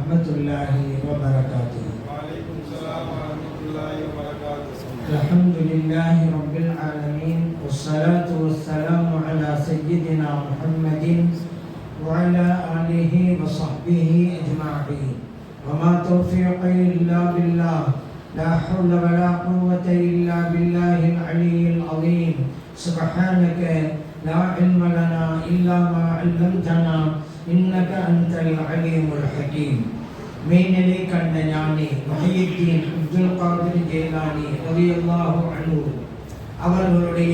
warahmatullahi wabarakatuh. Waalaikumsalam warahmatullahi wabarakatuh. Alhamdulillahi rabbil alamin. Wassalatu wassalamu ala sayyidina Muhammadin wa ala alihi wa sahbihi ajma'in. Wa ma tawfiqi illa billah. La hawla wa la quwwata illa billahil aliyyil azim. Subhanaka la ilma lana illa ma 'allamtana innaka antal alimul hakim. மெய்நிலை கண்ட ஞானி முஹையத்தீன் அப்துல் காதிர் ஜெயிலானி ரலியல்லாஹு அன்ஹு அவர்களுடைய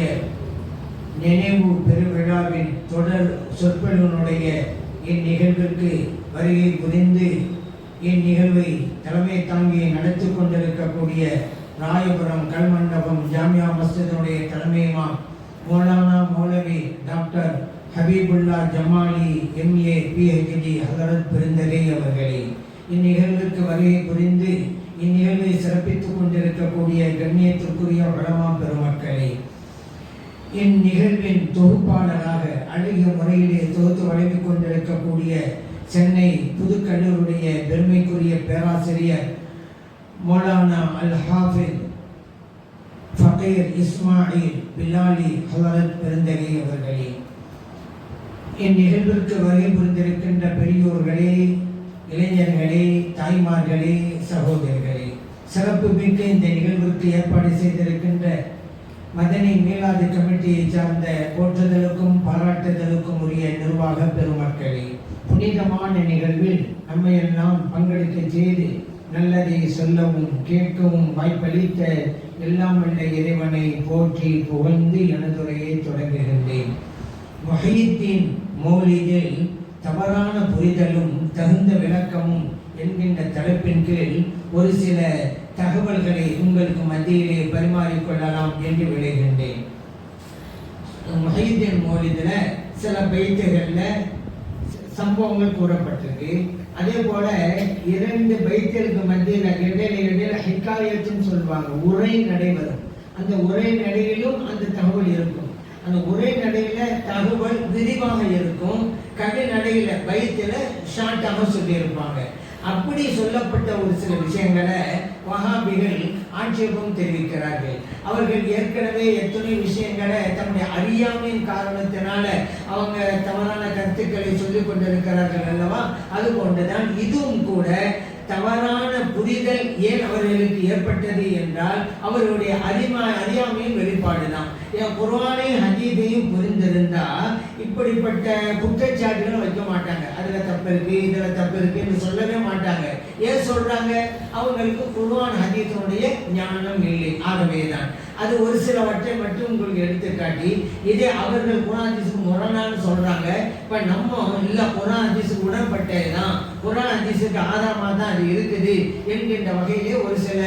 நினைவு பெருவிழாவின் தொடர் சொற்பொழிவினுடைய இந்நிகழ்விற்கு வருகை புரிந்து இந்நிகழ்வை தலைமை தாங்கி நடத்தி கொண்டிருக்கக்கூடிய ராயபுரம் கல்மண்டபம் ஜாமியா மஸ்ஜிதினுடைய தலைமை இமாம் மௌலானா மௌலவி doctor Habibullah Jamali MA PhD ஹதரத் பெருந்தகை அவர்களே, இந்நிகழ்விற்கு வருகை புரிந்து இந்நிகழ்வை சிறப்பித்துக் கொண்டிருக்கக்கூடிய கண்ணியத்திற்குரிய உலமா பெருமக்களே, இந்நிகழ்வின் தொகுப்பாளராக அழகிய முறையிலே தொகுத்து வழங்கிக் கொண்டிருக்கக்கூடிய சென்னை புதுக்கல்லூருடைய பெருமைக்குரிய பேராசிரியர் மௌலானா அல் ஹாஃபிஸ் ஃபகீர் இஸ்மாயில் பிலாலி ஹலரத் பெருந்தகை அவர்களே, இந்நிகழ்விற்கு வருகை புரிந்திருக்கின்ற பெரியோர்களே, இளைஞர்களே, தாய்மார்களே, சகோதரர்களே, சிறப்பு மிக்க இந்த நிகழ்விற்கு ஏற்பாடு செய்திருக்கின்ற மதனி மீலாது கமிட்டியை சார்ந்த போற்றுதலுக்கும் பாராட்டுதலுக்கும் உரிய நிர்வாக பெருமக்களே, புனிதமான நிகழ்வில் நம்மையெல்லாம் பங்கெடுக்க செய்து நல்லதை சொல்லவும் கேட்கவும் வாய்ப்பளித்த எல்லாம் வல்ல இறைவனை போற்றி புகழ்ந்து எனதுரையை தொடங்குகின்றேன். முஹையத்தீன் மௌலிதில் தவறான புரிதலும் தகுந்த விளக்கமும் என்கின்ற தலைப்பின் கீழ் ஒரு சில தகவல்களை உங்களுக்கு மத்தியிலே பரிமாறிக்கொள்ளலாம் என்று விளைகின்றேன். முஹையத்தீன் மௌலிதில் சில பைத்துகளில் சம்பவங்கள் கூறப்பட்டிருக்கு. அதே போல 2 பைத்திற்கு மத்தியில் இடையில ஹிக்காயத்துன்னு சொல்லுவாங்க, உரை நடைபெறும். அந்த உரை நடையிலும் அந்த தகவல் இருக்கும். அந்த உரை நடையில தகவல் விரிவாக இருக்கும், கவி நடையில பைத்துல ஷார்ட்டாக சொல்லியிருப்பாங்க. அப்படி சொல்லப்பட்ட ஒரு சில விஷயங்களை வஹாபிகள் ஆட்சேபம் தெரிவிக்கிறார்கள். அவர்கள் ஏற்கனவே எத்தனை விஷயங்களை தன்னுடைய அறியாமையின் காரணத்தினால அவங்க தவறான கருத்துக்களை சொல்லிக் கொண்டிருக்கிறார்கள் அல்லவா, அது போன்றுதான் இதுவும் கூட தவறான புரிதல் ஏன் அவர்களுக்கு ஏற்பட்டது என்றால் அவர்களுடைய அறியாமையின் வெளிப்பாடுதான். குர்ஆனையும் ஹதீஸையும் புரிந்திருந்தா இப்படிப்பட்ட குற்றச்சாட்டுகளை வைக்க மாட்டாங்க. அதுல தப்பு இருக்கு, இதுல தப்பு இருக்கு என்று சொல்லவே மாட்டாங்க. ஏன் சொல்றாங்க? அவங்களுக்கு குர்ஆன் ஹதீஸுடைய ஞானம் இல்லை. ஆகவேதான் அது ஒரு சிலவற்றை மட்டும் உங்களுக்கு எடுத்துக்காட்டி இதே அவர்கள் குர்ஆன் ஹதீஸுக்கு முரணான்னு சொல்றாங்க. இப்ப நம்ம இல்ல குர்ஆன் ஹதீஸுக்கு உடன்பட்டதுதான், குர்ஆன் ஹதீஸுக்கு ஆதாரமா தான் அது இருக்குது என்கின்ற வகையிலே ஒரு சில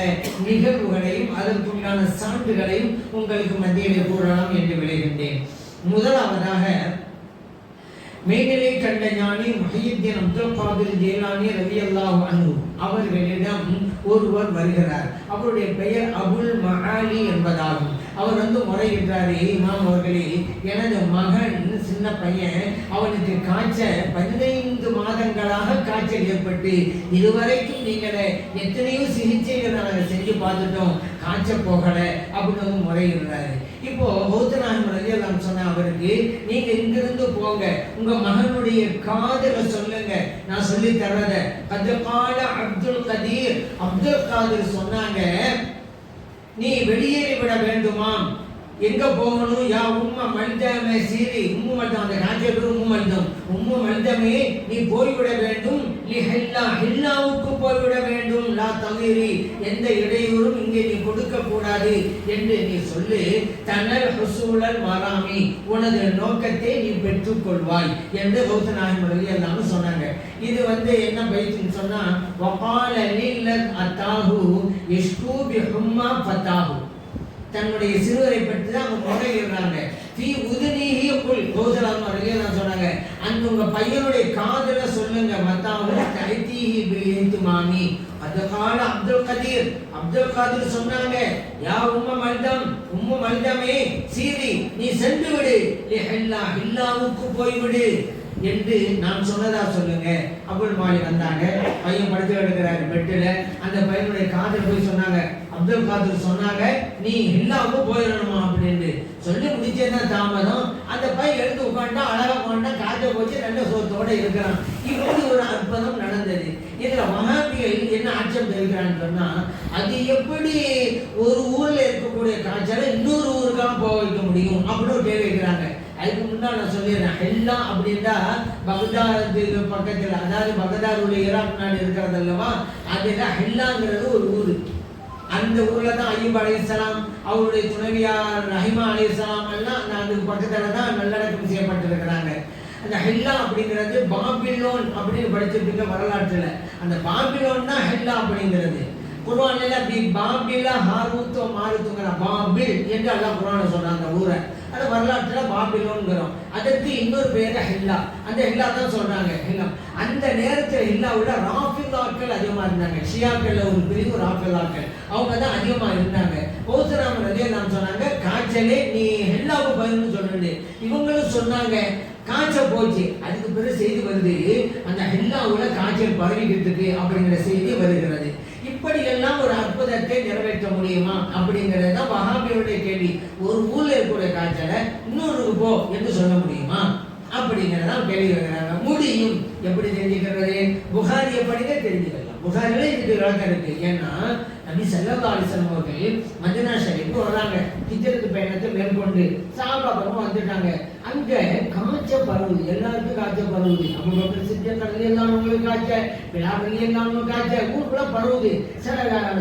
நிகழ்வுகளையும் அதற்குண்டான சான்றுகளையும் உங்களுக்கு மத்தியிலே கூறலாம் என்று விளைகின்றேன். முதலாவதாக மெய்நிலை கண்ட ஞானி முஹையத்தீன் அப்துல் காதிர் ஜெயிலானி ரலியல்லாஹு அன்ஹு அவர்களிடம் ஒருவர் வருகிறார். அவருடைய பெயர் அபுல் மஆலி என்பதாகும். அவர் முறையிட்டாரு, இமாம் அவர்களே, எனது மகன் சின்ன பையன், அவனுக்கு காய்ச்சல் 15 மாதங்களாக காய்ச்சல் ஏற்பட்டு இதுவரைக்கும் நீங்களே எத்தனையோ சிகிச்சைகளை நாங்கள் செஞ்சு பார்த்துட்டோம், காய்ச்சல் போகல அப்படின்னு முறையிடுறாரு. இப்போ பௌத்தநாயகம் ரலியல்லாஹு சொன்ன அவருக்கு, நீங்க இங்கிருந்து போங்க, உங்க மகனுடைய காதுல சொல்லுங்க, நான் சொல்லி தர்றத. கதகால அப்துல் கதீர், அப்துல் காதிர் சொன்னாங்க, நீ வெளியேறி விட வேண்டுமாம். எங்க போகணும்? யா உம்ம மல்தமே சீரி, உம்மு மல்தம், அந்த காய்ச்சல் உம்மு மல்தமே நீ போய்விட வேண்டும். ஹில்லாவுக்கு போய்விட வேண்டும். லா தவீரி, எந்த இடையூறும் இங்கே நீ கொடுக்க கூடாது என்று நீ சொல்லு. தனல் ஹுசூலல் மராமி, உனது நோக்கத்தை நீ பெற்றுக் கொள்வாய் என்று பௌத்தநாயகம் ரலியல்லாஹு சொன்னாங்க. இது என்ன பைத்துன்னு சொன்னா, வகால லில்லத் அத்தாஹு யஷ்கு பிஹும்மா ஃபதாஹு, தன்னுடைய சிறுவரை பற்றி தான் அவங்க முறையிடுறாங்க. ஃபீ உதுனிஹி குல், பௌத்தநாயகம் ரலியல்லாஹு சொன்னாங்க, அந்த உங்க பையனுடைய காதுல சொல்லுங்க, மத்தாஹு தைதீஹி பில் இன்துமாமி. அதகால அப்துல் கதீர், அப்துல் காதிர் சொன்னாங்க, யா உம்மு மல்தமே சீரி, நீ சென்று விடு. ஹில்லாவுக்கு போய்விடு. என்று நான் சொன்னதா சொல்லுங்க. அப்துல் மாலிக் வந்தாங்க, பையன் படுத்து கிடக்கிறாரு பெட்டில். அந்த பையனுடைய காதில் போய் சொன்னாங்க, அப்துல் காதர் சொன்னாங்க நீ ஹில்லாவுக்கு போயிடணுமா அப்படின்னு சொல்லி முடிச்சதுதான் தாமதம். அந்த பையன் எடுத்து உட்காந்துட்டா, அழகா உட்காந்துட்டா, காற்றை போச்சு, நல்ல சோத்தோட இருக்கிறான். இப்படி ஒரு அற்புதம் நடந்தது. இதுல வஹாபிகள் என்ன ஆட்சேபம் தெரிவிக்கிறான்னு சொன்னா, அது எப்படி ஒரு ஊர்ல இருக்கக்கூடிய காய்ச்சலை இன்னொரு ஊருக்காக போக வைக்க முடியும் அப்படின்னு ஒரு கேள்வி வைக்கிறாங்க. அதுக்கு முன்னாடி நான் சொல்லிடுறேன், ஹெல்லா அப்படின்னா பக்தாதுக்கு பக்கத்தில், அதாவது பக்தாதுடைய ஈராக் நாடு இருக்கிறது அல்லவா, அதுதான் ஹெல்லாங்கிறது ஒரு ஊர். அந்த ஊர்ல தான் அய்யூப் அலைஹிஸ்ஸலாம், அவருடைய துணைவியார் ரஹிமா அலைஹிஸ்ஸலாம் எல்லாம் அதுக்கு பக்கத்துல தான் நல்லடக்கம் செய்யப்பட்டிருக்கிறாங்க. அந்த ஹெல்லா அப்படிங்கிறது பாபிலோன் அப்படின்னு படிச்சிருக்க வரலாற்றுல. அந்த பாபிலோன் தான் ஹெல்லா அப்படிங்கிறது. குர்ஆன்ல அப்படி பாபில ஹாரூத் மாருத்ங்கிற பாபில் என்று அல்லாஹ் குர்ஆன்ல சொல்றாங்க அந்த ஊரை. அது வரலாற்றுல பாபிலோன்ங்கிறோம். அதற்கு இன்னொரு பேரு ஹெல்லா. அந்த ஹெல்லா தான் சொல்றாங்க ஹெல்லா. அந்த நேரத்தில் ஹெல்லாவுல ராஃபிதாக்கள் அதிகமா இருந்தாங்க. ஷியாக்கள்ல ஒரு பிரிவு ராஃபிதாக்கள், அவங்க தான் அதிகமா இருந்தாங்க. பௌத்தராம ரலியல்லாஹு சொன்னாங்க, காய்ச்சலே நீ ஹெல்லாவுக்கு பயன்னு சொல்லுங்க. இவங்களும் சொன்னாங்க, காய்ச்சல் போச்சு. அதுக்கு பிறகு செய்தி வருது, அந்த ஹெல்லாவுல காய்ச்சல் பரவிக்கிட்டு இருக்கு அப்படிங்கிற செய்தி வருகிறது. இப்படி எல்லாம் ஒரு அற்புதத்தை நிறைவேற்ற முடியுமா அப்படிங்கிறது தான் வஹாபியுடைய கேள்வி. ஒரு ஊர்ல இருக்கக்கூடிய காய்ச்சலை இன்னொரு போ என்று சொல்ல முடியுமா அப்படிங்கிறதான் கேள்வி வைக்கிறாங்க. முடியும். எப்படி தெரிஞ்சுக்கிறது? புகாரியை படிக்க தெரிஞ்சுக்கலாம். புகாரில இதுக்கு விளக்கம் இருக்கு. ஏன்னா நபி ஸல்லல்லாஹு அலைஹி வஸல்லம் அவர்கள் மதீனா ஷரீஃப்க்கு வர்றாங்க. ஹிஜ்ரத் பயணத்தை மேற்கொண்டு சஹாபாக்களும் வந்துட்டாங்க. அங்க காய்ச்சல் பரவுது, எல்லாருக்கும் காய்ச்சல் பரவுது. அபூபக்கர் சித்திக் ரலியல்லாஹு அன்ஹு காய்ச்சல், பிலால் ரலியல்லாஹு அன்ஹு காய்ச்சல், ஊருக்குள்ள பரவுது. சில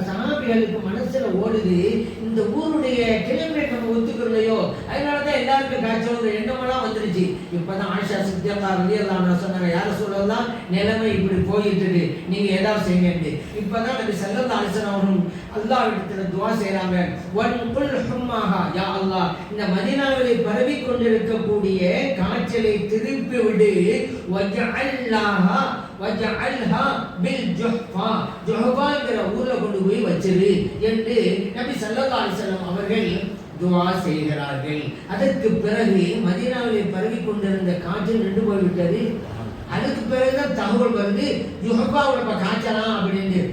சஹாபிகளுக்கு மனசுல ஓடுது, இந்த ஊருடைய கிளைமேட் நம்ம ஒத்துக்கலையோ, அதனாலதான் எல்லாருக்கும் காய்ச்சல் ஒரு எண்ணமெல்லாம் வந்துருச்சு. இப்பதான் ஆயிஷா சித்திக் ரலியல்லாஹு அன்ஹா சொன்னாங்க, யார சொல்லலாம், நிலைமை இப்படி போயிட்டு இருக்கு, நீங்க ஏதாவது செய்யுங்க. இப்பதான் நபி ஸல்லல்லாஹு அலைஹி வஸல்லம் அல்லாஹ்விடத்துல துஆ செய்றாங்க, வன்குல் ஹும்மாஹா, யா அல்லாஹ் இந்த மதீனாவிலே பரவி கொண்டிருக்கக்கூடிய காய்ச்சலை திருப்பி விடு, வஜஅல்ஹா பில் ஜுஹ்ஃபா, ஜுஹ்ஃபாங்கிற ஊர்ல கொண்டு போய் வச்சிரு என்று நபி ஸல்லல்லாஹு அலைஹி வஸல்லம் அவர்கள் துஆ செய்கிறார்கள். அதற்கு பிறகு மதீனாவிலே பரவி கொண்டிருந்த காய்ச்சல் நின்று போய்விட்டது. அதுக்கு பிறகுதான் தகவல் வருது, ஜுஹ்ஃபாவுல காய்ச்சலாம் அப்படின்னு.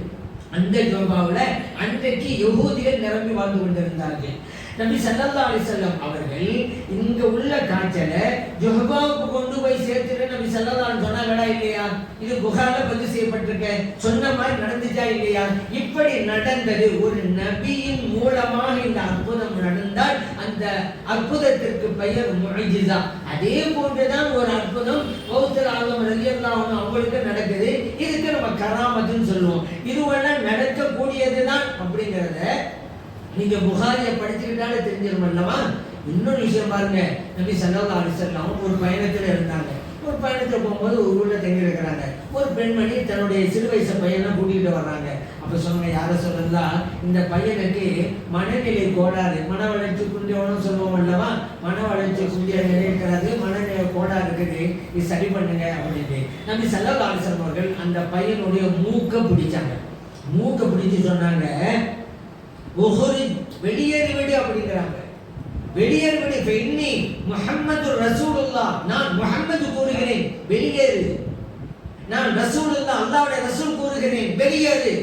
அந்த ஜுஹ்ஃபாவுல அன்றைக்கு யஹூதிகள் நிரம்பி வாழ்ந்து கொண்டிருந்தார்கள். நபி ஸல்லல்லாஹு அலைஹி வஸல்லம் அவர்கள் இங்க உள்ள காய்ச்சலை ஜுஹ்ஃபாவுக்கு கொண்டு போய் சேர்த்துட்டு நபி ஸல்லல்லாஹு அலைஹி சொன்னாங்களா இல்லையா? இது புகாரில பதிவு செய்யப்பட்டிருக்க. சொன்ன மாதிரி நடந்துச்சா இல்லையா? இப்படி நடந்தது. ஒரு நபியின் மூலமாக இந்த அற்புதம் நடந்தால் அந்த அற்புதத்திற்கு பெயர் முஅஜிஸா. அதே போன்றுதான் ஒரு அற்புதம் கௌசர் ஆலம் ரலியல்லாஹு அன்ஹு அவங்களுக்கு நடக்குது. இதுக்கு நம்ம கராமத்துன்னு சொல்லுவோம். இதுவெல்லாம் நடக்கக்கூடியதுதான் அப்படிங்கிறத நீங்க புகாரியை படிச்சுக்கிட்டாலே தெரிஞ்சிடும் அல்லவா? இன்னொரு விஷயம் பாருங்க, நபி ஸல்லல்லாஹு அலைஹி வஸல்லம் ஒரு பயணத்துல இருந்தாங்க. ஒரு பயணத்துல போகும்போது ஒரு ஊர்ல தங்கி இருக்கிறாங்க. ஒரு பெண்மணி தன்னுடைய சிறு வயசு பையனை கூட்டிகிட்டு வர்றாங்க. அப்ப சொன்னாங்க, யார சொல்லலாம், இந்த பையனுக்கு மனநிலை கோளாறு, மன வளர்ச்சி குன்றியவனும் சொல்லுவோம் அல்லவா, மன வளர்ச்சி குன்றிய நிலை இருக்கிறது, மனநிலை கோளாறு இருக்குது, இது சரி பண்ணுங்க அப்படின்னு நபி ஸல்லல்லாஹு அலைஹி வஸல்லம் அவர்கள் அந்த பையனுடைய மூக்கை பிடிச்சாங்க. மூக்கை பிடிச்சு சொன்னாங்க, வெளியேறிவிடு அப்படிங்கிறாங்க. வெளியேறிவிடு, பெண்ணி முஹம்மது ரசூலுல்லாஹ், நான் முஹம்மது கூறுகிறேன் வெளியேறு, நான் ரசூலுல்லாஹ் அல்லாஹ்வுடைய ரசூல் கூறுகிறேன் வெளியேறு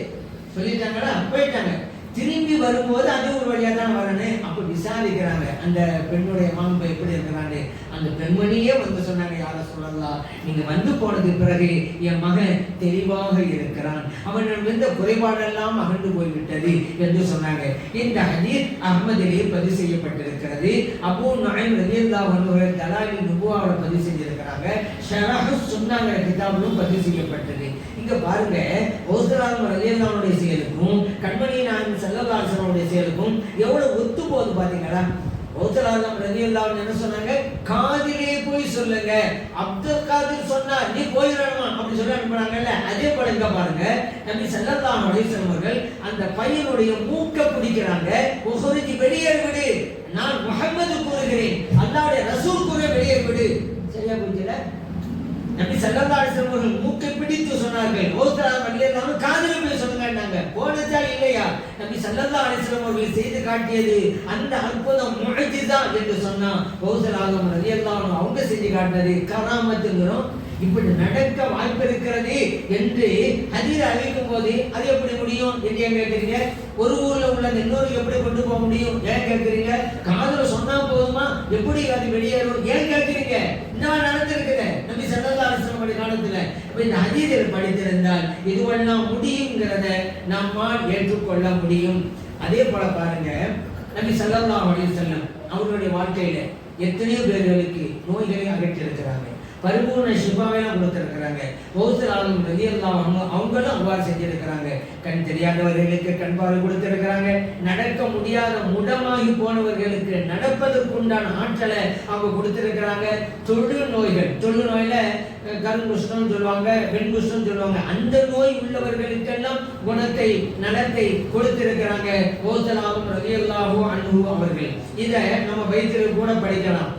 சொல்லிட்டாங்களா, போயிட்டாங்க. திரும்பி வரும்போது அது ஒரு வழியா தான் வரணும். அப்ப விசாரிக்கிறாங்க அந்த பெண்ணுடைய மாம்பை எப்படி இருக்கிறாங்க. அந்த பெண்மணியே வந்து சொன்னாங்க, யார சொல்லலாம், நீங்க வந்து போனது பிறகு என் மகன் தெளிவாக இருக்கிறான், அவனிடம் இருந்த குறைபாடெல்லாம் அகன்று போய்விட்டது என்று சொன்னாங்க. இந்த ஹதீஸ் அஹ்மதிலே பதிவு செய்யப்பட்டிருக்கிறது. அபூ நுஐம் ரலியல்லாஹு அன்ஹு தலாயில் நுபுவாவுல பதிவு செஞ்சிருக்கிறாங்க. ஷரஹு சுன்னாங்கிற கிதாபிலும் பதிவு செய்யப்பட்டது. இங்க பாருங்க, கௌசர் ரலியல்லாஹு அன்ஹுடைய செயலுக்கும் கண்மணி நாயகம் ஸல்லல்லாஹு அலைஹி வஸல்லம் செயலுக்கும் எவ்வளவு ஒத்து போகுது பாத்தீங்களா? கௌசர் ரலியல்லாஹு அன்ஹு என்ன சொன்னாங்க, காதிலே போய் சொல்லுங்க. அப்துல் காதிர் சொன்னார், நீ போயிடணுமா அப்படி சொல்லி அனுப்புறாங்கல்ல. அதே போல இங்க பாருங்க, நபி ஸல்லல்லாஹு அலைஹி வஸல்லம் அவர்கள் அந்த பையனுடைய மூக்கை பிடிக்கிறாங்க. உஹரிஜி வெளியேறு விடு, நான் முஹம்மது கூறுகிறேன், அல்லாஹ்வுடைய ரசூல் கூற வெளியேறு விடு. சரியா புரியுதுல? நபி ஸல்லல்லாஹு அலைஹி வஸல்லம் அவர்கள் மூக்கை பிடித்து சொன்னார்கள். கௌசர் ரலியல்லாஹு அன்ஹு காதிலே போய் சொல்லுங்கன்னாங்க. போனதா இல்லையா? நபி ஸல்லல்லாஹு அலைஹி வஸல்லம் அவர்கள் செய்து காட்டியது அந்த அற்புதம் முஅஜிஸா என்று சொன்னா கௌஸல் ஆலம் ரலியல்லாஹு அன்ஹு அவங்க செஞ்சு காட்டினது கராமத்துங்கிறோம். இப்படி நடக்க வாய்ப்பு இருக்கிறது என்று ஹதீஸ் அறிவிக்கும் போது அது எப்படி முடியும் என்று ஏன் கேட்கிறீங்க? ஒரு ஊர்ல உள்ள இன்னொரு எப்படி கொண்டு போக முடியும் ஏன் கேட்கிறீங்க? காதுல சொன்னா போதுமா? எப்படி அது வெளியேறும் ஏன் கேட்கிறீங்க? இந்த மாதிரி நடந்திருக்குது நபி ஸல்லல்லாஹு அலைஹி வஸல்லம் காலத்துல. இந்த ஹதீஸை படித்திருந்தால் இதுவெல்லாம் முடியுங்கிறத நம்மால் ஏற்றுக்கொள்ள முடியும். அதே போல பாருங்க, நபி ஸல்லல்லாஹு அலைஹி வஸல்லம் அவர்களுடைய வாழ்க்கையில எத்தனையோ பேர்களுக்கு நோய்களை அகற்றி இருக்கிறாங்க, பரிபூர்ண ஷிஃபாவெல்லாம் கொடுத்திருக்கிறாங்க. கௌஸல் ஆலம் ரலியல்லாஹு அன்ஹு அவங்களும் அவ்வாறு செஞ்சிருக்கிறாங்க. கண் தெரியாதவர்களுக்கு கண் பார்வை கொடுத்திருக்கிறாங்க. நடக்க முடியாத முடமாகி போனவர்களுக்கு நடப்பதற்குண்டான ஆற்றலை அவங்க கொடுத்திருக்கிறாங்க. தொழு நோயில கருங்குஷ்டம் சொல்லுவாங்க, வெண்குஷ்டம் சொல்லுவாங்க, அந்த நோய் உள்ளவர்களுக்கெல்லாம் குணத்தை நலத்தை கொடுத்திருக்கிறாங்க கௌஸல் ஆலம் ரலியல்லாஹு அன்ஹு அவர்கள். இதை நம்ம வைத்திரு கூட படிக்கலாம்.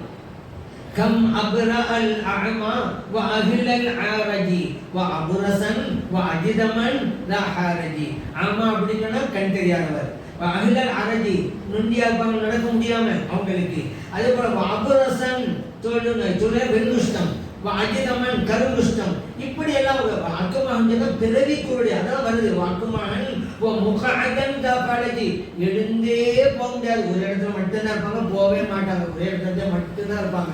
கம் அப்ரஅல் அஅமா வ அஹ்லல் ஆரஜி வ அப்ரசன் வ அஜிதமன் லா ஹாரஜி. ஆமா அப்படின்னா கண் தெரியாதவர், வ அஹ்லல் ஆரஜி நுண்டியா இருப்பாங்க, நடக்க முடியாம அவங்களுக்கு. அதே போல வ அப்ரசன் தொழு வெண்குஷ்டம், வ அஜிதமன் கருங்குஷ்டம், இப்படி எல்லாம் அக்குமகன் பிறவி குருடி அதான் வருது. அக்குமகன் முகஅதன் தஃபலஜி எழுந்தே போக முடியாது, ஒரு இடத்துல மட்டும்தான் இருப்பாங்க, போகவே மாட்டாங்க, ஒரே இடத்துல மட்டும்தான் இருப்பாங்க.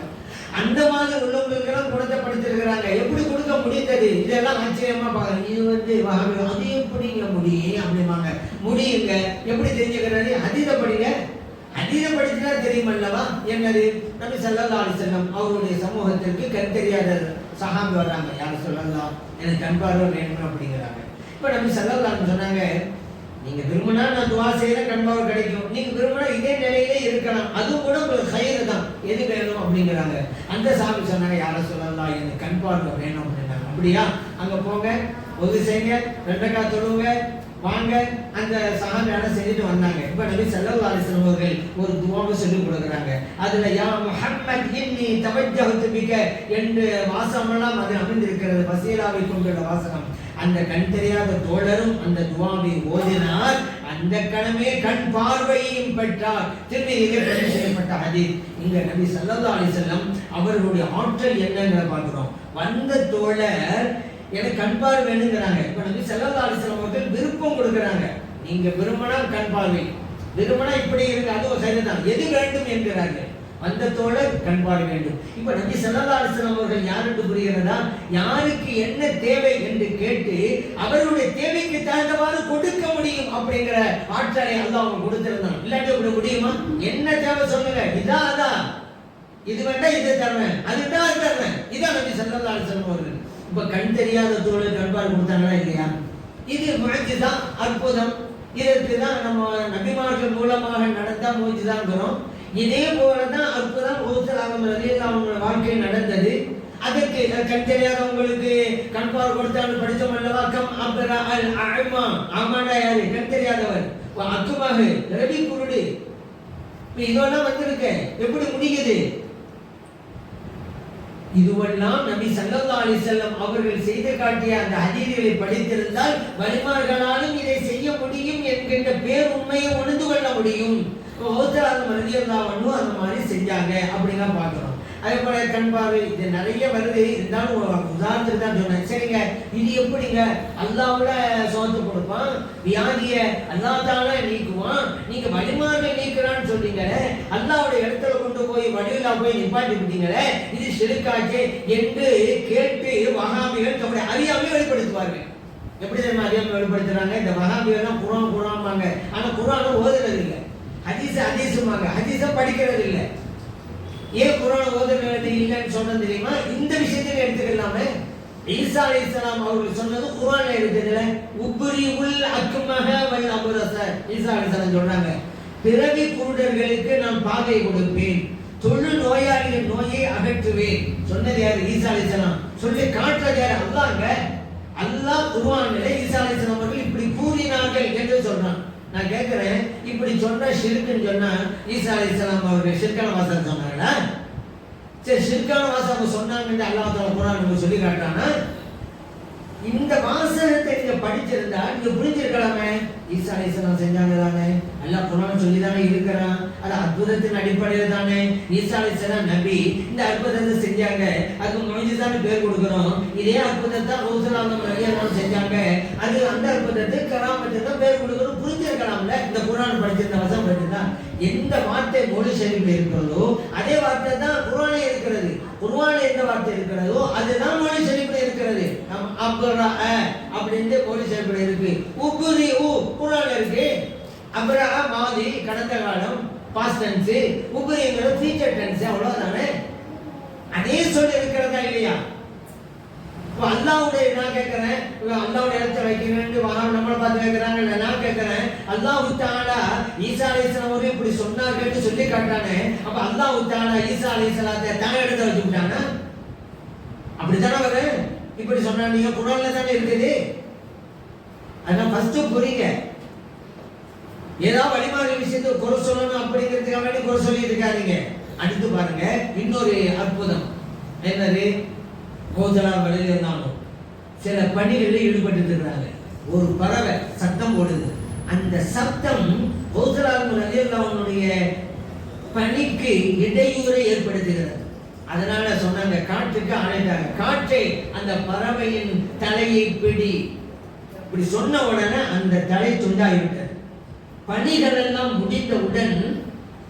அந்த மாதிரி உள்ளவங்களுக்கு எல்லாம் குணப்படுத்திருக்கிறாங்க. எப்படி கொடுக்க முடிந்தது? இதெல்லாம் ஆச்சரியமா பாருங்க. இது அது எப்படிங்க முடியும் அப்படிமாங்க. முடியுங்க. எப்படி தெரிஞ்சுக்கிறாரு? ஹதீஸ படிங்க. ஹதீஸ படிச்சா தெரியும் அல்லவா? என்னது? நபி ஸல்லல்லாஹு அலைஹி வஸல்லம் அவருடைய சமூகத்திற்கு கண் தெரியாத சஹாபி வர்றாங்க. யார் சொல்லலாம், எனக்கு கண் பார்வை வேணும் அப்படிங்கிறாங்க. இப்ப நபி ஸல்லல்லாஹு அலைஹி சொன்னாங்க, நீங்க விரும்பினா நான் துவா செய்யறேன் கண் பார்வை கிடைக்கும், நீங்க விரும்பினா இதே நிலையிலே இருக்கலாம், அது கூட உங்களுக்கு கயிறு தான், எது வேணும் அப்படிங்கிறாங்க. அந்த சாமி சொன்னாங்க, யார சொல்லலாம், எனக்கு கண் பார்வை வேணும் அப்படின்னாங்க. அப்படியா, அங்க போங்க, ஒது செய்யுங்க, 2 ரக்காத் தொழுவுங்க, வாங்க. அந்த சஹாபியான செஞ்சுட்டு வந்தாங்க. இப்ப நபி ஸல்லல்லாஹு அலைஹி வஸல்லம் அவர்கள் ஒரு துஆவை சொல்லி கொடுக்குறாங்க. அதுல யா முஹம்மத் இன்னி தவஜ்ஜஹது பிக என்ற வாசமெல்லாம் அது அமைந்திருக்கிறது, வசீலாவை கொண்டுள்ள வாசகம். அந்த கண் தெரியாத தோழரும் அந்த துஆவை ஓதினார், அந்த கணமே கண் பார்வையையும் பெற்றார். திருமதியிலே பதிவு செய்யப்பட்ட ஹதீஸ். இங்க நபி ஸல்லல்லாஹு அலைஹி வஸல்லம் அவர்களுடைய ஆற்றல் என்னங்கறத பார்க்கிறோம். வந்த தோழர் எனக்கு கண் பார்வை வேணுங்கிறாங்க. இப்ப நபி ஸல்லல்லாஹு அலைஹி வஸல்லம் அவர்கள் விருப்பம் கொடுக்கறாங்க. நீங்க விரும்பினா கண் பார்வை, விரும்பினா இப்படி இருக்கு, அதுவும் சரிதான், எது வேண்டும் என்கிறார்கள். வந்த தோழர் கண் பார்வை வேண்டும். இப்ப நபி ஸல்லல்லாஹு அலைஹி வஸல்லம் அவர்கள் யாருக்கு புரிகிறதா, யாருக்கு என்ன தேவை என்று கேட்டு அவருடைய தேவைக்கு தகுந்தவாறு கொடுக்க முடியும் அப்படிங்கிற ஆற்றலை அல்லாஹ் அவங்க கொடுத்திருந்தான். இல்லாட்டி அப்படி முடியுமா? என்ன தேவை சொல்லுங்க, இதான் அதான், இது வேண்டாம் இதை தருவேன், அதுதான் அது தருவேன், இதான் நபி ஸல்லல்லாஹு அலைஹி வஸல்லம் அவர்கள். இப்ப கண் தெரியாத தோழர் கண் பார்வை கொடுத்தாங்களா இல்லையா? இது முஅஜிஸா, அற்புதம். இதற்கு தான் நம்ம நபிமார்கள் மூலமாக நடந்த முஅஜிஸாங்கிறோம். இதே போலதான் அற்புதம் கௌஸல் ஆலம் ரலியல்லாஹு அன்ஹு வாழ்க்கையில் நடந்தது. அதற்கு கண் தெரியாதவங்களுக்கு கண் பார்வை கொடுத்தாலும் படித்தோம் அல்லவா? கம் அப்ரா அல் அஅமா, ஆமாடா யாரு? கண் தெரியாதவர். அக்குமஹ் ரவி குருடு. இதெல்லாம் வந்திருக்கு, எப்படி முடியுது? இதுவெல்லாம் நபி ஸல்லல்லாஹு அலைஹி வஸல்லம் அவர்கள் செய்து காட்டிய அந்த ஹதீஸ்களை படித்திருந்தால் வலிமார்களாலும் இதை செய்ய முடியும் என்கின்ற பேர் உண்மையை உணர்ந்து கொள்ள முடியும். கௌஸல் ஆலம் ரலியல்லாஹு அன்ஹு அந்த மாதிரி செஞ்சாங்க அப்படின்னா பார்க்கிறோம். அதே போல கண் பார்வை இது நிறைய வருது. இருந்தாலும் உதாரணத்துக்கு தான் சொன்னேன். சரிங்க, இது எப்படிங்க? அல்லாஹ்வுல சோத்து கொடுப்பான், வியாதியை அல்லாஹ் தானா நீக்குவான், நீங்க வலிமார்கள் நீக்கிறான்னு சொல்றீங்களே, அல்லாஹ்வுடைய இடத்துல கொண்டு போய் வடிவிலா போய் நிப்பாட்டி விட்டீங்களே, இது ஷிர்காச்சே என்று கேட்டு வஹாபிகள் தம்முடைய அறியாமையை வெளிப்படுத்துவார்கள். எப்படி தெரியுமா அறியாமை வெளிப்படுத்துறாங்க? இந்த வஹாபிகள் தான் குர்ஆன் ஆனா குர்ஆனை ஓதுறது இல்லை, ஹதீஸுமாங்க, ஹதீஸை படிக்கிறது இல்லை. ஏன் குர்ஆன் ஓதுறது இல்லைன்னு சொன்னது தெரியுமா? இந்த விஷயத்தை எடுத்துக்கலாமே. ஈசா அலைஹிஸ்ஸலாம் அவர்கள் சொன்னது குர்ஆன்ல இருக்குதுல, உப்ரிஉல் அக்மஹ வல் அப்ரஸ. ஈசா அலைஹிஸ்ஸலாம் சொல்றாங்க, பிறவி குருடர்களுக்கு நான் பாதை கொடுப்பேன், தொழு நோயாளிகளின் நோயை அகற்றுவேன். சொன்னது யாரு? ஈசா அலைஹிஸ்ஸலாம். சொல்லி காட்டுறது யாரு? அல்லாஹ்ங்க. அல்லாஹ் குர்ஆன்ல ஈசா அலைஹிஸ்ஸலாம் அவர்கள் இப்படி கூறினார்கள் என்று சொல்றான். நான் கேட்கிறேன், இப்படி சொன்னா ஷிர்க்குன்னு சொன்னா ஈசா அலைஹிஸ்ஸலாம் அவர்கள் ஷிர்கான வாசகம் சொன்னாங்களா? சரி, ஷிர்கான வாசகம் சொன்னாங்கன்னு அல்லாஹ் தஆலா குர்ஆன்ல சொல்லி காட்டானா? இந்த வாசகத்தை நீங்க படிச்சிருந்தா நீங்க புரிஞ்சிருக்கலாமே. ஈசா ஈசா அலைஹிஸ்ஸலாம் செஞ்சாங்க தானே? அல்லாஹ் குர்ஆன் சொல்லி தானே இருக்கிறான். அது அற்புதத்தின் அடிப்படையில் தானே ஈசா அலைஹிஸ்ஸலாம் நபி இந்த அற்புதத்தை செஞ்சாங்க. அதுக்கு முஜிசான்னு பேர் கொடுக்கிறோம். இதே அற்புதத்தை ரசூலுல்லாஹி ரலியல்லாஹு செஞ்சாங்க. அது அந்த அற்புதத்தை கராமத்தை தான் பேர் கொடுக்கிறோம். புரிஞ்சிருக்கலாம்ல. இந்த குர்ஆன் படிச்சிருந்த வசனம் படிச்சிருந்தா எந்த வார்த்தை மொழி ஷரீஃபில் இருக்கிறதோ அதே வார்த்தை தான் குர்ஆனில் இருக்கிறது. குர்ஆனில் எந்த வார்த்தை இருக்கிறதோ அதுதான் மொழி ஷரீஃபில் இருக்கிறது. அப்ரா அப்படின்னு மொழி ஷரீஃபில் இருக்கு. உக்ரி குர்ஆனில் இருக்கு. அப்ரா மாதி கடந்த காலம் பாஸ்ட் டென்ஸ், உக்ரிங்கிற ஃபியூச்சர் டென்ஸ். அவ்வளவுதானே. அதே சொல்லி இருக்கிறதா இல்லையா? அல்லாஹ்வுடைய நான் கேட்கிறேன், அல்லாஹ்வுடைய இடத்தை வைக்கிறேன்னு நம்மளை பார்த்து கேட்கிறாங்க. நான் கேட்கிறேன், அல்லாஹ் தஆலா ஈசா அலைஹிஸ்ஸலாம் அவர்கள் இப்படி சொன்னார்கள்னு சொல்லி காட்டானே. அப்ப அல்லாஹ் தஆலா ஈசா அலைஹிஸ்ஸலாத்தை தான் இடத்தை வச்சு விட்டானா? அப்படித்தானே அவரு இப்படி சொன்னா? நீங்க குர்ஆன்ல தானே இருக்குது. அதான் ஃபர்ஸ்ட் புரியுங்க. ஏதாவது வழிமாறு விஷயத்தை குறை சொல்லணும் அப்படிங்கிறதுக்காக வேண்டி குறை சொல்லி இருக்காதீங்க. அடுத்து பாருங்க இன்னொரு அற்புதம். என்னது? கோதலார் வழியில் இருந்தாலும் சில பணிகளில் ஈடுபட்டு இருக்கிறாங்க. ஒரு பறவை சத்தம் போடுது. அந்த சத்தம் கோதலார் வழியில்லாவுடைய பணிக்கு இடையூறை ஏற்படுத்துகிறது. அதனால சொன்னாங்க, காற்றுக்கு ஆணைட்டாங்க, காற்றை அந்த பறவையின் தலையை பிடி. இப்படி சொன்ன உடனே அந்த தலை துண்டாகிவிட்டது. பணிகள் எல்லாம் முடிந்தவுடன்